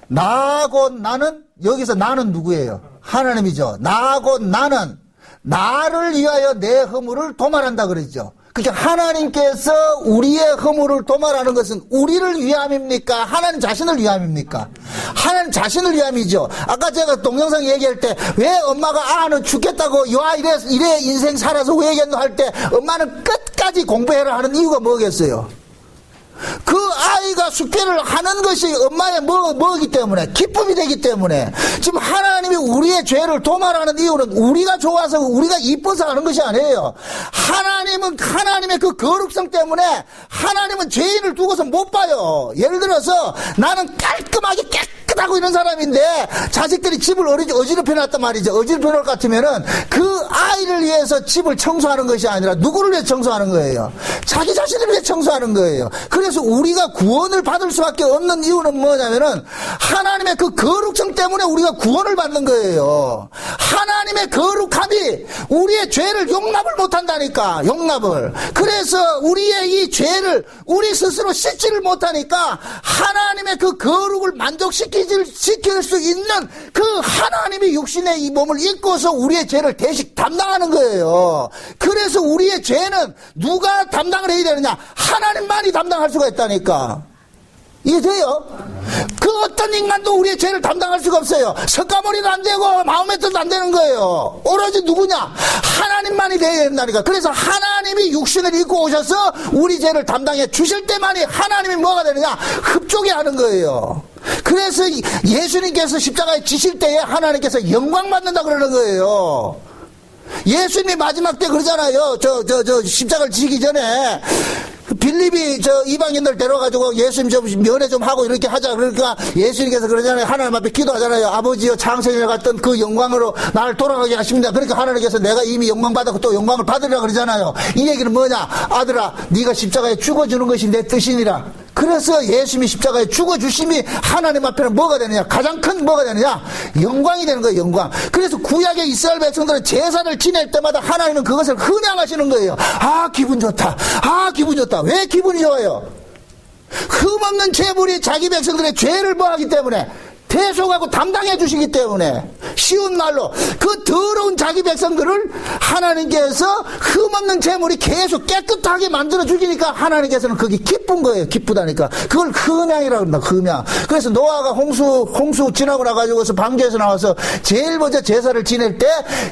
나 곧 나는, 여기서 나는 누구예요? 하나님이죠. 나 곧 나는 나를 위하여 내 허물을 도말한다 그랬죠. 그러니까 하나님께서 우리의 허물을 도말하는 것은 우리를 위함입니까? 하나님 자신을 위함입니까? 하나님 자신을 위함이죠. 아까 제가 동영상 얘기할 때 왜 엄마가 너 죽겠다고 야 이래 인생 살아서 왜 얘기했노 할 때 엄마는 끝까지 공부해라 하는 이유가 뭐겠어요? 그 아이가 숙제를 하는 것이 엄마의 뭐기 때문에, 기쁨이 되기 때문에. 지금 하나님이 우리의 죄를 도말하는 이유는 우리가 좋아서 우리가 이뻐서 하는 것이 아니에요. 하나님은 하나님의 그 거룩성 때문에 하나님은 죄인을 두고서 못 봐요. 예를 들어서 나는 깔끔하게 깨끗하고 이런 사람인데 자식들이 집을 어지럽혀 놨단 말이죠. 어지럽혀 놓을 것 같으면은 그 아이를 위해서 집을 청소하는 것이 아니라 누구를 위해 청소하는 거예요? 자기 자신을 위해 청소하는 거예요. 그래서 우리가 구원을 받을 수밖에 없는 이유는 뭐냐면은 하나님의 그 거룩성 때문에 우리가 구원을 받는 거예요. 하나님의 거룩함이 우리의 죄를 용납을 못한다니까. 용납을. 그래서 우리의 이 죄를 우리 스스로 씻지를 못하니까 하나님의 그 거룩을 만족시킬 수 있는 그 하나님이 육신의 이 몸을 입고서 우리의 죄를 대신 담당하는 거예요. 그래서 우리의 죄는 누가 담당을 해야 되느냐? 하나님만이 담당할 수가 있다니까. 이해돼요? 그 어떤 인간도 우리의 죄를 담당할 수가 없어요. 석가모니도 안 되고 마호메트도 안 되는 거예요. 오로지 누구냐? 하나님만이 되어야 된다니까. 그래서 하나님이 육신을 입고 오셔서 우리 죄를 담당해 주실 때만이 하나님이 뭐가 되느냐? 흡족해 하는 거예요. 그래서 예수님께서 십자가에 지실 때에 하나님께서 영광 받는다 그러는 거예요. 예수님이 마지막 때 그러잖아요. 십자가를 지기 전에 빌립이 이방인들 데려가지고 예수님 좀 면회 좀 하고 이렇게 하자. 그러니까 예수님께서 그러잖아요. 하나님 앞에 기도하잖아요. 아버지여 창세전에 갔던 그 영광으로 나를 돌아가게 하십니다. 그러니까 하나님께서 내가 이미 영광 받았고 또 영광을 받으리라 그러잖아요. 이 얘기는 뭐냐? 아들아, 네가 십자가에 죽어주는 것이 내 뜻이니라. 그래서 예수님이 십자가에 죽어주심이 하나님 앞에는 뭐가 되느냐? 가장 큰 뭐가 되느냐? 영광이 되는 거예요. 영광. 그래서 구약의 이스라엘 백성들은 제사를 지낼 때마다 하나님은 그것을 흔양하시는 거예요. 기분 좋다. 기분 좋다. 왜 기분이 좋아요? 흠없는 제물이 자기 백성들의 죄를 뭐하기 때문에, 대속하고 담당해 주시기 때문에, 쉬운 말로 그 더러운 자기 백성들을 하나님께서 흠없는 제물이 계속 깨끗하게 만들어 주시니까 하나님께서는 그게 기쁜 거예요. 기쁘다니까. 그걸 흠양이라고 한다. 흠양. 그래서 노아가 홍수 지나고 나가지고서 방주에서 나와서 제일 먼저 제사를 지낼 때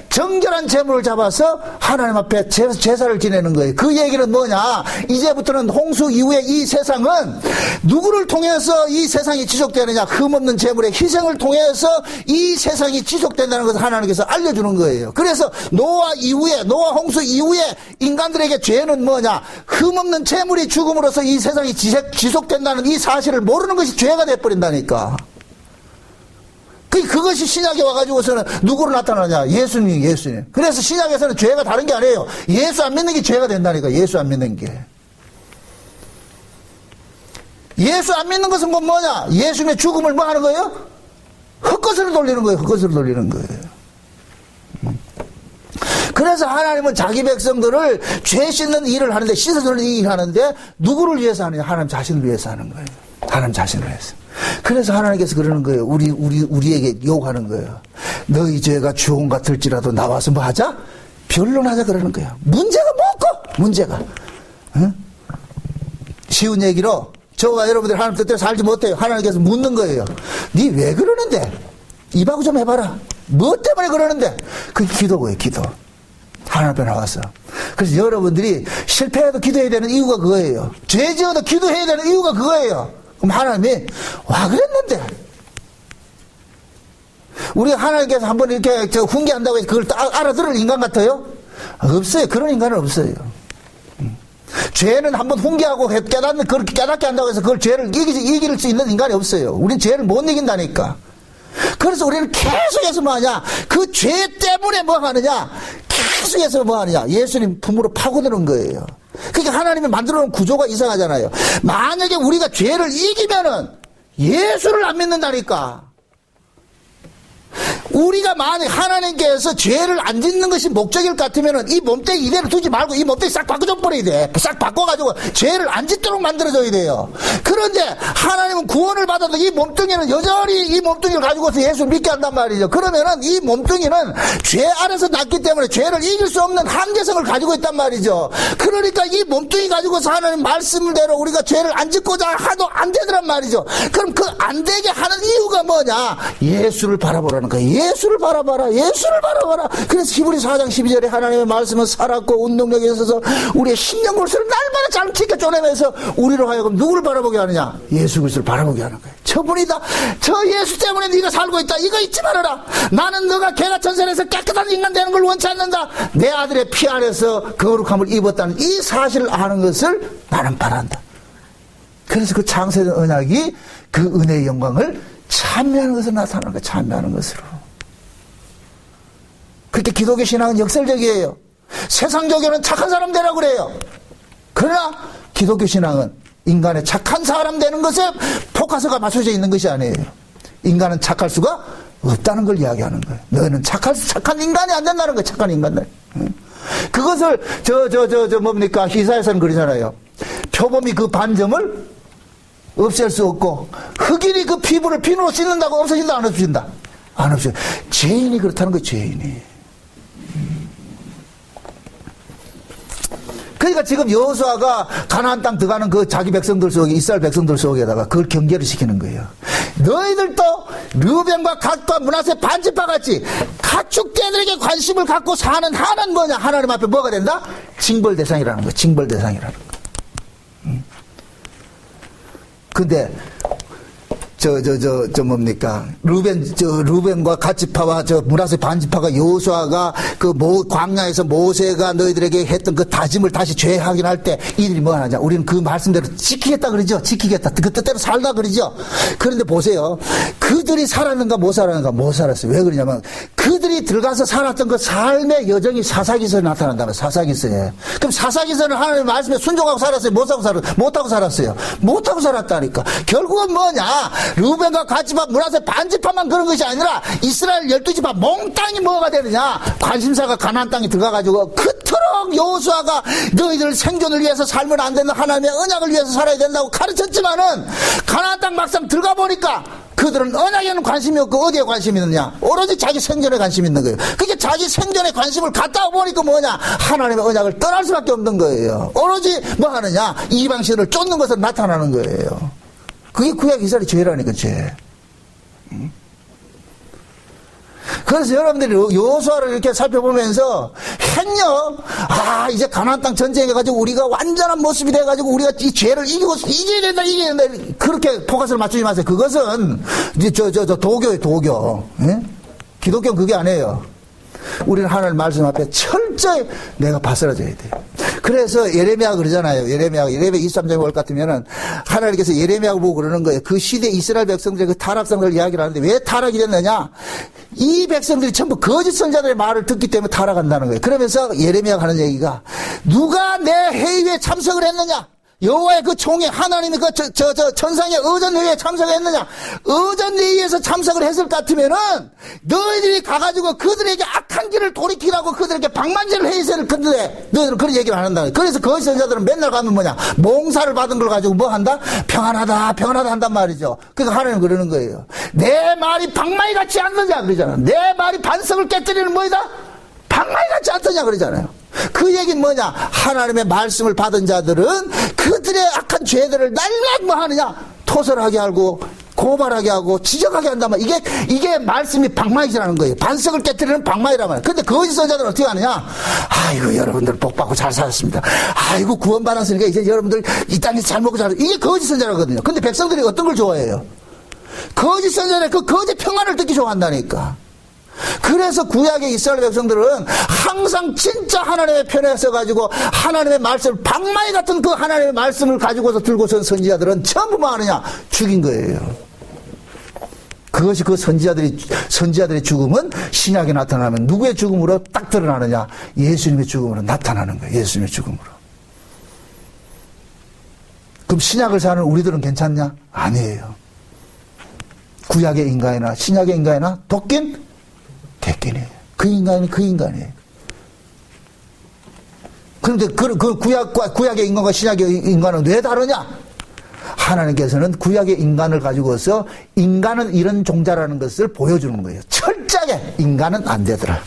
정결한 제물을 잡아서 하나님 앞에 제사를 지내는 거예요. 그 얘기는 뭐냐? 이제부터는 홍수 이후에 이 세상은 누구를 통해서 이 세상이 지속되느냐? 흠없는 제물의 희생을 통해서 이 세상이 지속된다는 것을 하나님께서 알려주는 거예요. 그래서 노아 홍수 이후에 인간들에게 죄는 뭐냐? 흠없는 재물이 죽음으로써 이 세상이 지속된다는 이 사실을 모르는 것이 죄가 돼버린다니까. 그것이 신약에 와가지고서는 누구로 나타나냐? 예수님. 그래서 신약에서는 죄가 다른 게 아니에요. 예수 안 믿는 게 죄가 된다니까. 예수 안 믿는 게. 예수 안 믿는 것은 뭐냐? 예수님의 죽음을 뭐 하는 거예요? 헛것으로 돌리는 거예요. 헛것으로 돌리는 거예요. 그래서 하나님은 자기 백성들을 죄 씻는 일을 하는데, 씻어주는 일을 하는데 누구를 위해서 하느냐? 하나님 자신을 위해서 하는 거예요. 하나님 자신을 위해서. 그래서 하나님께서 그러는 거예요. 우리에게 요구하는 거예요. 너희 죄가 주홍 같을지라도 나와서 뭐 하자? 변론하자 그러는 거예요. 문제가 뭐고? 문제가. 응? 쉬운 얘기로 저와 여러분들 하나님 뜻대로 살지 못해요. 하나님께서 묻는 거예요. 니 왜 그러는데? 입하고 좀 해봐라. 뭐 때문에 그러는데? 그게 기도고요. 기도. 하나님 앞에 나와서. 그래서 여러분들이 실패해도 기도해야 되는 이유가 그거예요. 죄 지어도 기도해야 되는 이유가 그거예요. 그럼 하나님이 와 그랬는데 우리 하나님께서 한번 이렇게 훈계한다고 해서 그걸 알아들을 인간 같아요? 없어요. 그런 인간은 없어요. 죄는 한번 훈계하고 그렇게 깨닫게 한다고 해서 그걸 죄를 이길 수 있는 인간이 없어요. 우린 죄를 못 이긴다니까. 그래서 우리는 계속해서 뭐 하냐? 그 죄 때문에 뭐 하느냐? 계속해서 뭐 하느냐? 예수님 품으로 파고드는 거예요. 그러니까 하나님이 만들어 놓은 구조가 이상하잖아요. 만약에 우리가 죄를 이기면은 예수를 안 믿는다니까. 우리가 만약 하나님께서 죄를 안 짓는 것이 목적일 것 같으면 이 몸뚱이 이대로 두지 말고 이 몸뚱이 싹 바꿔줘 버려야 돼. 싹 바꿔가지고 죄를 안 짓도록 만들어줘야 돼요. 그런데 하나님은 구원을 받아도 이 몸뚱이는 여전히 이 몸뚱이를 가지고서 예수를 믿게 한단 말이죠. 그러면은 이 몸뚱이는 죄 안에서 났기 때문에 죄를 이길 수 없는 한계성을 가지고 있단 말이죠. 그러니까 이 몸뚱이 가지고서 하나님 말씀대로 우리가 죄를 안 짓고자 하도 안 되더란 말이죠. 그럼 그 안 되게 하는 이유가 뭐냐? 예수를 바라보라는 거예요. 예수를 바라봐라. 예수를 바라봐라. 그래서 히브리 4장 12절에 하나님의 말씀은 살았고 운동력에 있어서 우리의 심령 골수를 날마다 잠치게 쪼내면서 우리로 하여금 누구를 바라보게 하느냐? 예수 그리스도를 바라보게 하는 거예요. 저분이다. 저 예수 때문에 네가 살고 있다. 이거 잊지 말아라. 나는 너가 개가천선에서 깨끗한 인간 되는 걸 원치 않는다. 내 아들의 피 안에서 거룩함을 입었다는 이 사실을 아는 것을 나는 바란다. 그래서 그 창세된 언약이 그 은혜의 영광을 참여하는 것으로 나타나는 거예요. 참여하는 것으로. 그렇게 기독교 신앙은 역설적이에요. 세상적으로는 착한 사람 되라고 그래요. 그러나 기독교 신앙은 인간의 착한 사람 되는 것에 포커스가 맞춰져 있는 것이 아니에요. 인간은 착할 수가 없다는 걸 이야기하는 거예요. 너희는 착한 인간이 안 된다는 거예요. 착한 인간들. 그것을 뭡니까? 히사에서는 그러잖아요. 표범이 그 반점을 없앨 수 없고 흑인이 그 피부를 비누로 씻는다고 없어진다 안 없어진다? 안 없어요. 죄인이 그렇다는 거예요. 죄인이. 그러니까 지금 여호수아가 가나안 땅 들어가는 그 자기 백성들 속에 이스라엘 백성들 속에다가 그걸 경계를 시키는 거예요. 너희들도 르벤과 갓과 므낫세 반지파 같이 가축대들에게 관심을 갖고 사는 한은 뭐냐? 하나님 앞에 뭐가 된다? 징벌 대상이라는 거예요. 징벌 대상이라는 거. 근데 뭡니까? 루벤과 갓지파와 므낫세 반지파가 여호수아가 광야에서 모세가 너희들에게 했던 그 다짐을 다시 재확인할 때 이들이 뭐 하냐? 우리는 그 말씀대로 지키겠다 그러죠? 지키겠다. 그 뜻대로 살다 그러죠? 그런데 보세요. 그들이 살았는가 못 살았는가? 못 살았어요. 왜 그러냐면 그들이 들어가서 살았던 그 삶의 여정이 사사기서에 나타난다면 사사기서에. 그럼 사사기서는 하나님의 말씀에 순종하고 살았어요? 못하고 살았어요? 못하고 살았다니까. 결국은 뭐냐? 르벤과 갓지파, 므낫세 반지파만 그런 것이 아니라 이스라엘 12지파 몽땅이 뭐가 되느냐? 관심사가 가나안 땅에 들어가가지고 그토록 여호수아가 너희들 생존을 위해서 살면 안 되는 하나님의 언약을 위해서 살아야 된다고 가르쳤지만은 가나안 땅 막상 들어가 보니까 그들은 언약에는 관심이 없고 어디에 관심이 있느냐? 오로지 자기 생존에 관심이 있는 거예요. 그게 자기 생존에 관심을 갖다 보니까 뭐냐? 하나님의 언약을 떠날 수밖에 없는 거예요. 오로지 뭐 하느냐? 이방신을 쫓는 것으로 나타나는 거예요. 그게 구약 이스라엘의 죄라니까, 죄. 그래서 여러분들이 여호수아를 이렇게 살펴보면서 이제 가나안 땅 전쟁해가지고 우리가 완전한 모습이 돼가지고 우리가 이 죄를 이겨야 된다. 그렇게 포커스를 맞추지 마세요. 그것은 이제 도교예요, 도교. 예? 기독교는 그게 아니에요. 우리는 하나님 말씀 앞에 철저히 내가 바스라져야 돼요. 그래서 예레미야가 그러잖아요. 예레미야 23장에 올 것 같으면은 하나님께서 예레미야가 보고 그러는 거예요. 그 시대 이스라엘 백성들의 그 타락상을 이야기를 하는데 왜 타락이 됐느냐? 이 백성들이 전부 거짓 선자들의 말을 듣기 때문에 타락한다는 거예요. 그러면서 예레미야가 하는 얘기가 누가 내 회의에 참석을 했느냐? 여호와의 그 총회 하나님이 그 천상의 의전회의에 참석했느냐? 의전회의에서 참석을 했을 것 같으면은 너희들이 가가지고 그들에게 악한 길을 돌이키라고 그들에게 방만제를 회의세를 건데 너희들은 그런 얘기를 안 한다. 그래서 거짓 선자들은 맨날 가면 뭐냐? 몽사를 받은 걸 가지고 뭐 한다? 평안하다 한단 말이죠. 그러니까 하나님은 그러는 거예요. 내 말이 방망이 같지 않느냐 그러잖아. 내 말이 반석을 깨뜨리는 뭐이다? 방망이 같지 않더냐 그러잖아요. 그 얘기는 뭐냐? 하나님의 말씀을 받은 자들은 그들의 악한 죄들을 날마다 뭐 하느냐? 토설하게 하고 고발하게 하고 지적하게 한단 말이야. 이게 말씀이 방망이라는 거예요. 반석을 깨뜨리는 방망이란 말이야. 근데 거짓 선자들은 어떻게 하느냐? 아이고 여러분들 복받고 잘 살았습니다. 아이고 구원받았으니까 이제 여러분들 이 땅에서 잘 먹고 잘 이게 거짓 선자라거든요. 근데 백성들이 어떤 걸 좋아해요? 거짓 선자의 그 거짓 평안을 듣기 좋아한다니까. 그래서 구약의 이스라엘 백성들은 항상 진짜 하나님의 편에 서가지고 하나님의 말씀을, 방마이 같은 그 하나님의 말씀을 가지고서 들고선 선지자들은 전부 뭐 하느냐? 죽인 거예요. 그것이 그 선지자들의 죽음은 신약에 나타나면 누구의 죽음으로 딱 드러나느냐? 예수님의 죽음으로 나타나는 거예요. 예수님의 죽음으로. 그럼 신약을 사는 우리들은 괜찮냐? 아니에요. 구약의 인간이나 신약의 인간이나 돕긴 됐긴해요. 그 인간은 그 인간이에요. 그런데 그 구약의 인간과 신약의 인간은 왜 다르냐? 하나님께서는 구약의 인간을 가지고서 인간은 이런 종자라는 것을 보여주는 거예요. 철저하게 인간은 안 되더라.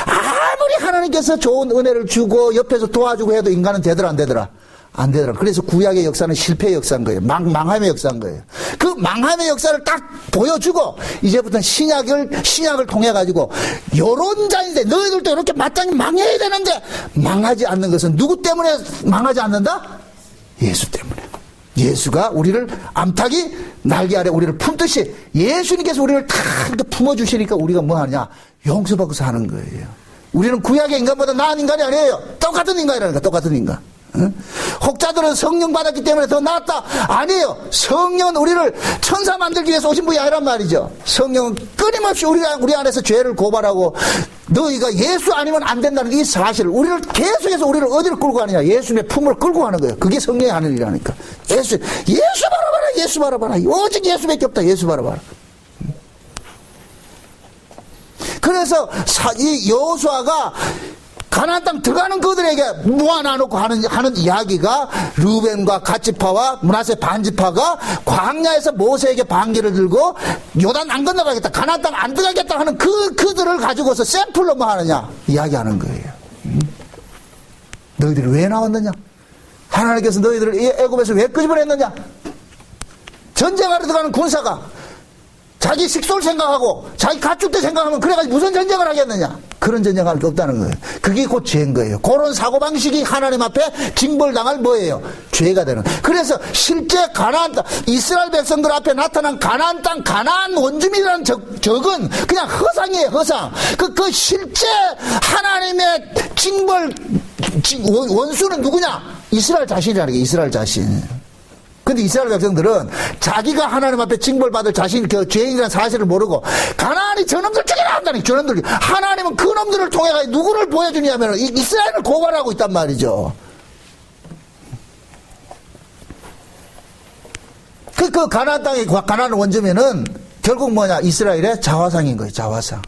아무리 하나님께서 좋은 은혜를 주고 옆에서 도와주고 해도 인간은 되더라 안 되더라? 안 되더라. 그래서 구약의 역사는 실패의 역사인 거예요. 망함의 역사인 거예요. 그 망함의 역사를 딱 보여주고 이제부터는 신약을 통해 가지고 요런 자인데 너희들도 이렇게 마땅히 망해야 되는데 망하지 않는 것은 누구 때문에 망하지 않는다? 예수 때문에. 예수가 우리를 암탉이 날개 아래 우리를 품듯이 예수님께서 우리를 다 품어주시니까 우리가 뭐 하냐? 용서받고 사는 거예요. 우리는 구약의 인간보다 나은 인간이 아니에요. 똑같은 인간이라니까. 똑같은 인간. 응? 혹자들은 성령 받았기 때문에 더 낫다. 아니에요. 성령은 우리를 천사 만들기 위해서 오신 분이 아니란 말이죠. 성령은 끊임없이 우리 안에서 죄를 고발하고 너희가 예수 아니면 안 된다는 이 사실을 우리를 계속해서 우리를 어디를 끌고 가느냐? 예수님의 품을 끌고 가는 거예요. 그게 성령이 하는 일이라니까. 예수 바라봐라. 예수 바라봐라. 오직 예수밖에 없다. 예수 바라봐라. 그래서 이 여호수아가 가나안 땅 들어가는 그들에게 모아놔놓고 하는 이야기가 루벤과 갓지파와 므낫세 반지파가 광야에서 모세에게 반기를 들고 요단 안 건너가겠다, 가나안 땅 안 들어가겠다 하는 그들을 가지고서 샘플로 뭐 하느냐 이야기하는 거예요. 너희들이 왜 나왔느냐? 하나님께서 너희들을 애굽에서 왜 끄집어냈느냐? 전쟁하러 들어가는 군사가 자기 식솔 생각하고 자기 가축대 생각하면 그래가지고 무슨 전쟁을 하겠느냐? 그런 전쟁할 게 없다는 거예요. 그게 곧 죄인 거예요. 그런 사고방식이 하나님 앞에 징벌당할 뭐예요? 죄가 되는. 그래서 실제 가나안 땅, 이스라엘 백성들 앞에 나타난 가나안 땅, 가나안 원주민이라는 적은 그냥 허상이에요. 허상. 그 실제 하나님의 징벌 원수는 누구냐? 이스라엘 자신이라는 게 이스라엘 자신. 근데 이스라엘 백성들은 자기가 하나님 앞에 징벌받을 자신, 그 죄인이라는 사실을 모르고 가나안이 저놈들 죽여라 한다니. 저놈들이 하나님은 그 놈들을 통해 누구를 보여주냐면 이스라엘을 고발하고 있단 말이죠. 그 가나안 땅의 가나안 원주민은 결국 뭐냐? 이스라엘의 자화상인 거예요. 자화상.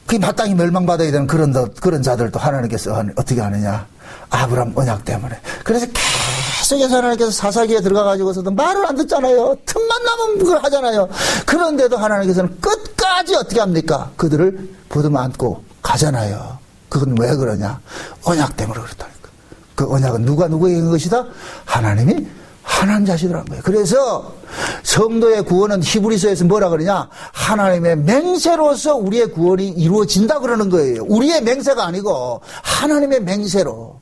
그 마땅히 멸망받아야 되는 그런 자들도 하나님께서 어떻게 하느냐? 아브라함 언약 때문에. 그래서 계속해서 하나님께서 사사기에 들어가가지고서도 말을 안 듣잖아요. 틈만 나면 그걸 하잖아요. 그런데도 하나님께서는 끝까지 어떻게 합니까? 그들을 보듬어 안고 가잖아요. 그건 왜 그러냐? 언약 때문에 그렇다니까. 그 언약은 누구에게 있는 것이다? 하나님이 하나님 자식을 한 거예요. 그래서 성도의 구원은 히브리서에서 뭐라 그러냐? 하나님의 맹세로서 우리의 구원이 이루어진다 그러는 거예요. 우리의 맹세가 아니고 하나님의 맹세로.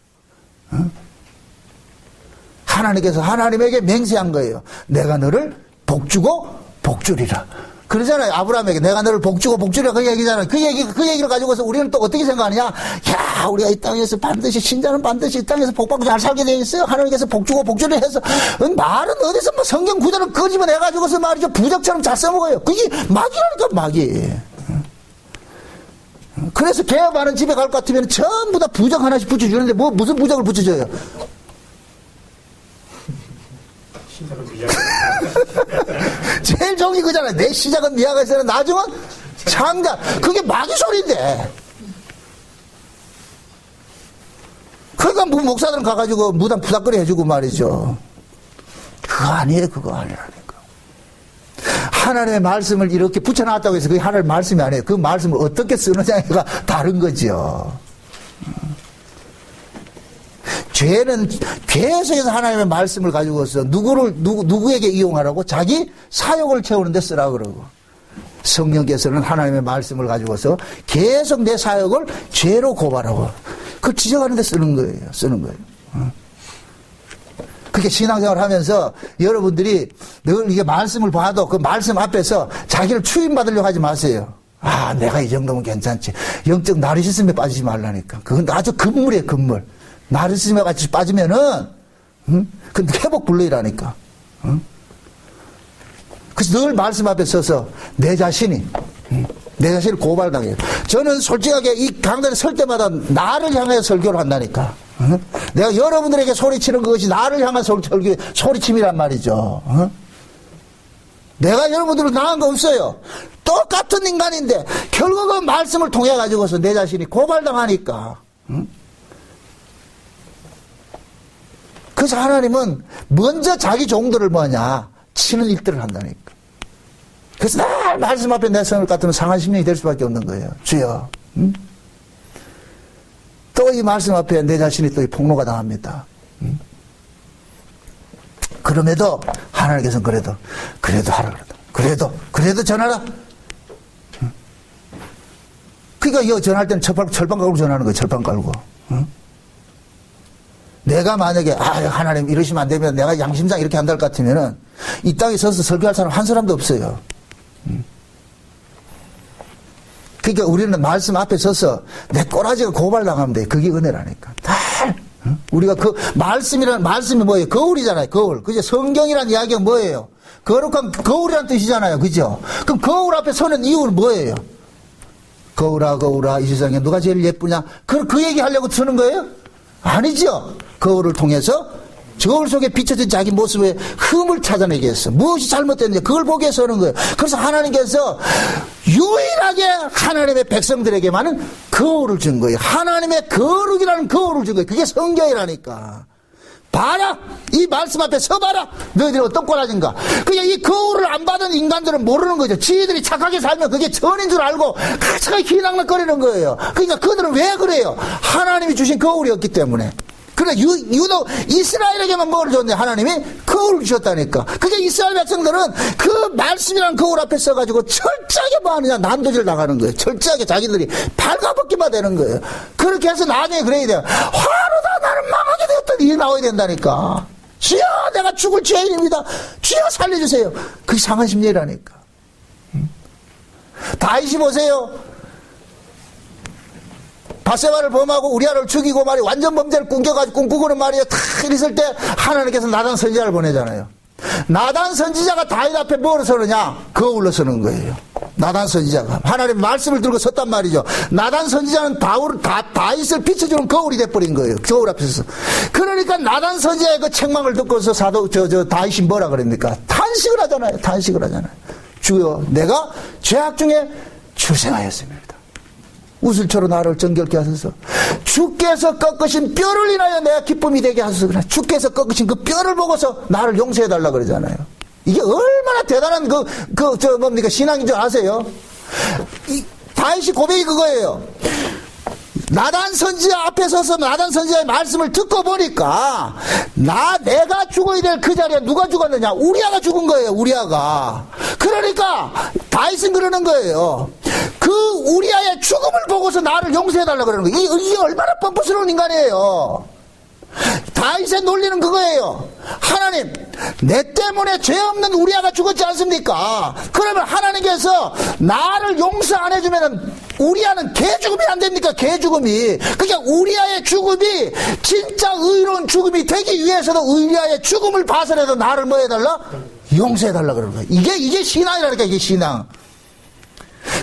하나님께서 하나님에게 맹세한 거예요. 내가 너를 복주고 복주리라. 그러잖아요. 아브라함에게 내가 너를 복주고 복주리라 그 얘기잖아요. 그 얘기를 가지고서 우리는 또 어떻게 생각하느냐? 야, 우리가 이 땅에서 반드시 신자는 반드시 이 땅에서 복받고 잘 살게 돼 있어요. 하나님께서 복주고 복주리라 해서 말은 어디서 뭐 성경 구절을 끄집어내 가지고서 말이죠. 부적처럼 잘 써먹어요. 그게 마귀라니까 마귀. 그래서 개업하는 집에 갈 것 같으면 전부 다 부적 하나씩 붙여주는데 무슨 부적을 붙여줘요? 제일 좋은 게 그잖아요. 내 시작은 미아가 있어야 나중은 창자. 그게 마귀 소리인데. 그러니까 목사들은 가가지고 무당 부닥거리 해주고 말이죠. 그거 아니에요. 그거 아니라니까. 하나님의 말씀을 이렇게 붙여놨다고 해서 그게 하나님의 말씀이 아니에요. 그 말씀을 어떻게 쓰느냐가 다른 거죠. 죄는 계속해서 하나님의 말씀을 가지고서 누구에게 이용하라고? 자기 사욕을 채우는 데 쓰라고 그러고. 성령께서는 하나님의 말씀을 가지고서 계속 내 사욕을 죄로 고발하고. 그걸 지적하는 데 쓰는 거예요. 그렇게 신앙생활을 하면서 여러분들이 늘 이게 말씀을 봐도 그 말씀 앞에서 자기를 추임받으려고 하지 마세요. 아, 내가 이 정도면 괜찮지. 영적 나르시즘에 빠지지 말라니까. 그건 아주 금물이에요, 금물. 나르시즘에 같이 빠지면은, 그건 회복 불능이라니까. 그래서 늘 말씀 앞에 서서 내 자신을 고발당해요. 저는 솔직하게 이 강단에 설 때마다 나를 향해 설교를 한다니까. 내가 여러분들에게 소리치는 것이 나를 향한 소리침이란 말이죠. 내가 여러분들을 당한 거 없어요. 똑같은 인간인데 결국은 말씀을 통해 가지고서 내 자신이 고발당하니까. 그래서 하나님은 먼저 자기 종들을 뭐냐 치는 일들을 한다니까. 그래서 날 말씀 앞에 내 성을 같으면 상한 심령이 될 수밖에 없는 거예요. 주여. 또 이 말씀 앞에 내 자신이 또 폭로가 당합니다. 그럼에도 하나님께서는 그래도 하라 그러다. 그래도 전하라. 그러니까 이거 전할 때는 철판 깔고 전하는 거예요. 철판 깔고. 내가 만약에 하나님 이러시면 안 되면 내가 양심상 이렇게 한다 할 것 같으면은 이 땅에 서서 설교할 사람 한 사람도 없어요. 그러니까 우리는 말씀 앞에 서서 내 꼬라지가 고발당하면 돼. 그게 은혜라니까. 우리가 그 말씀이 뭐예요? 거울이잖아요. 거울. 그죠? 성경이란 이야기가 뭐예요? 거룩한 거울이란 뜻이잖아요. 그죠? 그럼 거울 앞에 서는 이유는 뭐예요? 거울아 이 세상에 누가 제일 예쁘냐? 그 얘기 하려고 서는 거예요? 아니죠. 거울을 통해서 거울 속에 비춰진 자기 모습의 흠을 찾아내기 위해서 무엇이 잘못됐는지 그걸 보기 위해서 하는 거예요. 그래서 하나님께서 유일하게 하나님의 백성들에게만은 거울을 준 거예요. 하나님의 거룩이라는 거울을 준 거예요. 그게 성경이라니까. 봐라! 이 말씀 앞에 서봐라! 너희들이 어떤 꼬라진가? 그냥 이 거울을 안 받은 인간들은 모르는 거죠. 지들이 착하게 살면 그게 전인 줄 알고 같이 희낙낙거리는 거예요. 그러니까 그들은 왜 그래요? 하나님이 주신 거울이었기 때문에. 그러나 유독 이스라엘에게만 뭘 줬네? 하나님이 거울을 주셨다니까. 그게 이스라엘 백성들은 그 말씀이라는 거울 앞에 서가지고 철저하게 뭐 하느냐? 난도질 나가는 거예요. 철저하게 자기들이 발가벗기만 되는 거예요. 그렇게 해서 나중에 그래야 돼요. 화로다 나는 망하게 되었더니 이게 나와야 된다니까. 주여 내가 죽을 죄인입니다. 주여 살려주세요. 그게 상한 심리라니까. 다윗이 보세요. 바세바를 범하고 우리아를 죽이고 말이야 완전 범죄를 꿈꾸고는 말이야 탁 이랬을 때 하나님께서 나단 선지자를 보내잖아요. 나단 선지자가 다윗 앞에 뭐로 서느냐? 거울로 서는 거예요. 나단 선지자가 하나님 말씀을 들고 섰단 말이죠. 나단 선지자는 다윗을 비춰주는 거울이 돼버린 거예요. 거울 앞에서. 그러니까 나단 선지자의 그 책망을 듣고서 다윗이 뭐라 그럽니까? 탄식을 하잖아요. 주여 내가 죄악 중에 출생하였습니다. 우슬초로 나를 정결케 하소서. 주께서 꺾으신 뼈를 인하여 내가 기쁨이 되게 하소서. 주께서 꺾으신 그 뼈를 보고서 나를 용서해달라 그러잖아요. 이게 얼마나 대단한 신앙인 줄 아세요? 다윗이 고백이 그거예요. 나단 선지자 앞에 서서 나단 선지자의 말씀을 듣고 보니까 내가 죽어야 될 그 자리에 누가 죽었느냐? 우리아가 죽은 거예요. 우리아가. 그러니까 다윗은 그러는 거예요. 그 우리아의 죽음을 보고서 나를 용서해달라 그러는 거예요. 이게 얼마나 뻔뻔스러운 인간이에요. 다윗의 논리는 그거예요. 하나님, 내 때문에 죄 없는 우리아가 죽었지 않습니까? 그러면 하나님께서 나를 용서 안 해주면 우리아는 개 죽음이 안 됩니까? 개 죽음이. 그러니까 우리아의 죽음이 진짜 의로운 죽음이 되기 위해서도 우리아의 죽음을 봐서라도 나를 뭐 해달라? 용서해달라 그러는 거예요. 이게 신앙이라니까, 이게 신앙.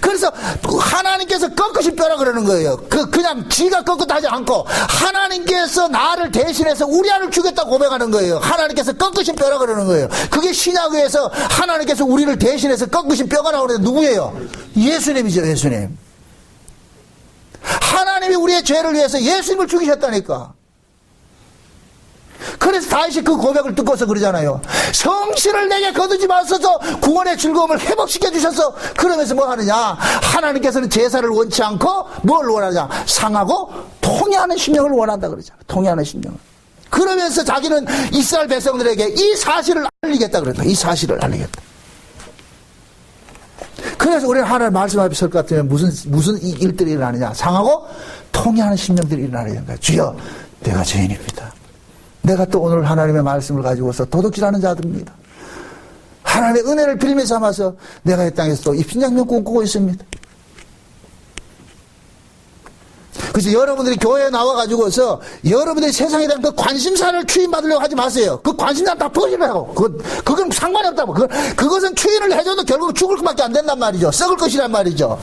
그래서 하나님께서 꺾으신 뼈라 그러는 거예요. 그냥 지가 꺾었다 하지 않고 하나님께서 나를 대신해서 우리아를 죽였다고 고백하는 거예요. 하나님께서 꺾으신 뼈라 그러는 거예요. 그게 신약에서 하나님께서 우리를 대신해서 꺾으신 뼈가 나오는데 누구예요? 예수님이죠. 예수님. 하나님이 우리의 죄를 위해서 예수님을 죽이셨다니까. 그래서 다윗이 그 고백을 듣고서 그러잖아요. 성실을 내게 거두지 마소서 구원의 즐거움을 회복시켜 주셔서. 그러면서 뭐 하느냐? 하나님께서는 제사를 원치 않고 뭘 원하냐? 상하고 통회하는 심령을 원한다 그러잖아요. 통회하는 심령을. 그러면서 자기는 이스라엘 백성들에게 이 사실을 알리겠다 그랬다. 이 사실을 알리겠다. 그래서 우리는 하나님 말씀 앞에 설 것 같으면 무슨 일들이 일어나느냐? 상하고 통회하는 심령들이 일어나는 거야. 주여, 내가 죄인입니다. 내가 또 오늘 하나님의 말씀을 가지고서 도둑질하는 자들입니다. 하나님의 은혜를 빌미 삼아서 내가 이 땅에서 또 입신양면 꿈꾸고 있습니다. 그래서 여러분들이 교회에 나와가지고서 여러분들이 세상에 대한 그 관심사를 추인받으려고 하지 마세요. 그 관심사 다 버리라고. 그건 상관이 없다고. 그것은 추인을 해줘도 결국 죽을 것밖에 안 된단 말이죠. 썩을 것이란 말이죠.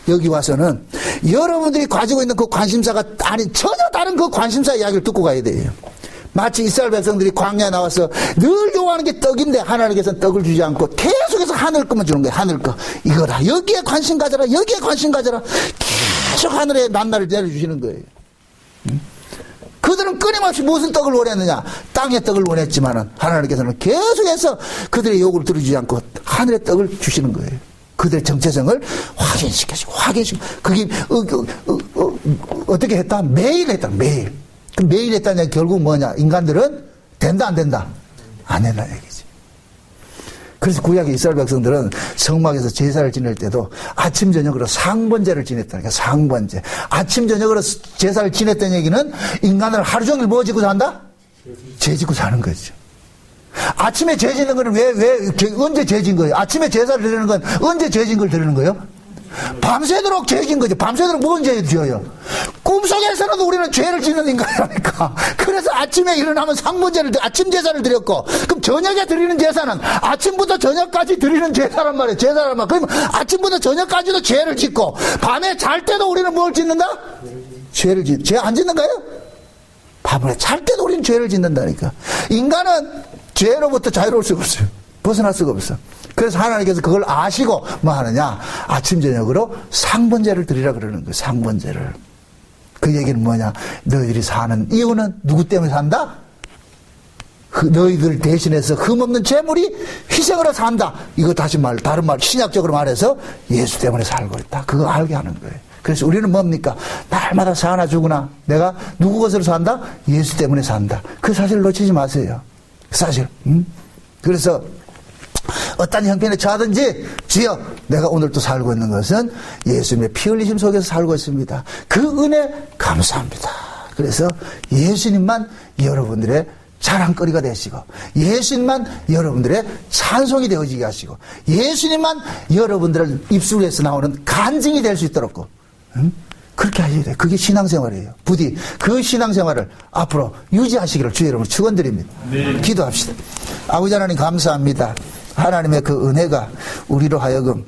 여기 와서는 여러분들이 가지고 있는 그 관심사가 아닌 전혀 다른 그 관심사 이야기를 듣고 가야 돼요. 마치 이스라엘 백성들이 광야에 나와서 늘 요구하는 게 떡인데 하나님께서는 떡을 주지 않고 계속해서 하늘 것만 주는 거예요. 하늘 거. 이거다. 여기에 관심 가져라. 여기에 관심 가져라. 계속 하늘에 만나를 내려주시는 거예요. 그들은 끊임없이 무슨 떡을 원했느냐. 땅의 떡을 원했지만은 하나님께서는 계속해서 그들의 요구를 들어주지 않고 하늘의 떡을 주시는 거예요. 그들의 정체성을 확인시키고 그게 어떻게 했다? 매일 했다. 매일. 매일 했다는 결국 뭐냐? 인간들은 된다 안 된다? 안 된다는 얘기지. 그래서 구약의 이스라엘 백성들은 성막에서 제사를 지낼 때도 아침 저녁으로 상번제를 지냈다니까. 상번제. 아침 저녁으로 제사를 지냈다는 얘기는 인간을 하루 종일 뭐 짓고 산다? 죄 짓고 사는 거죠. 아침에 죄 짓는 거는 언제 죄 짓는 거예요? 아침에 제사를 드리는 건 언제 죄 짓는 걸 드리는 거예요? 밤새도록 죄 짓는 거죠. 밤새도록 뭔 죄를 지어요? 꿈속에서는 우리는 죄를 짓는 인간이라니까. 그래서 아침에 일어나면 상번제를, 아침 제사를 드렸고, 그럼 저녁에 드리는 제사는 아침부터 저녁까지 드리는 제사란 말이에요. 제사란 말. 그러면 아침부터 저녁까지도 죄를 짓고, 밤에 잘 때도 우리는 뭘 짓는다? 죄를 죄 안 짓는가요? 밤에 잘 때도 우리는 죄를 짓는다니까. 인간은 죄로부터 자유로울 수가 없어요. 벗어날 수가 없어. 그래서 하나님께서 그걸 아시고 뭐 하느냐? 아침 저녁으로 상번제를 드리라 그러는 거예요. 상번제를. 그 얘기는 뭐냐? 너희들이 사는 이유는 누구 때문에 산다? 너희들 대신해서 흠없는 재물이 희생으로 산다. 이거 다른 말 신약적으로 말해서 예수 때문에 살고 있다. 그거 알게 하는 거예요. 그래서 우리는 뭡니까? 날마다 사나 죽으나 내가 누구 것으로 산다? 예수 때문에 산다. 그 사실을 놓치지 마세요. 사실. 그래서 어떤 형편에 처하든지 주여 내가 오늘 또 살고 있는 것은 예수님의 피 흘리심 속에서 살고 있습니다. 그 은혜 감사합니다. 그래서 예수님만 여러분들의 자랑거리가 되시고 예수님만 여러분들의 찬송이 되어지게 하시고 예수님만 여러분들의 입술에서 나오는 간증이 될 수 있도록 그렇게 하셔야 돼요. 그게 신앙생활이에요. 부디 그 신앙생활을 앞으로 유지하시기를 주의 이름으로 축원드립니다. 네. 기도합시다. 아버지 하나님 감사합니다. 하나님의 그 은혜가 우리로 하여금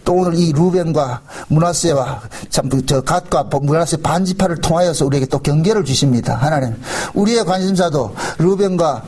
또 오늘 이 루벤과 므낫세와 갓과 므낫세 반지파를 통하여서 우리에게 또 경계를 주십니다. 하나님 우리의 관심사도 루벤과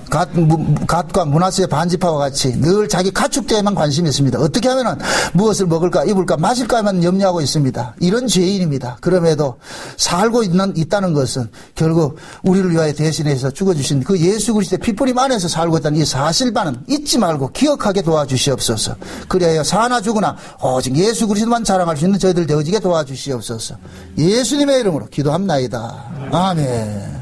갓과 므낫세 반지파와 같이 늘 자기 가축대에만 관심이 있습니다. 어떻게 하면은 무엇을 먹을까 입을까 마실까만 염려하고 있습니다. 이런 죄인입니다. 그럼에도 살고 있다는 것은 결국 우리를 위하여 대신해서 죽어주신 그 예수 그리스도의 피뿌림 안에서 살고 있다는 이 사실만은 잊지 말고 기억하게 도와주시옵소서. 그래야 사나 죽으나 오직 예수 그리스도만 자랑할 수 있는 저희들 되어지게 도와주시옵소서. 예수님의 이름으로 기도합나이다. 아멘.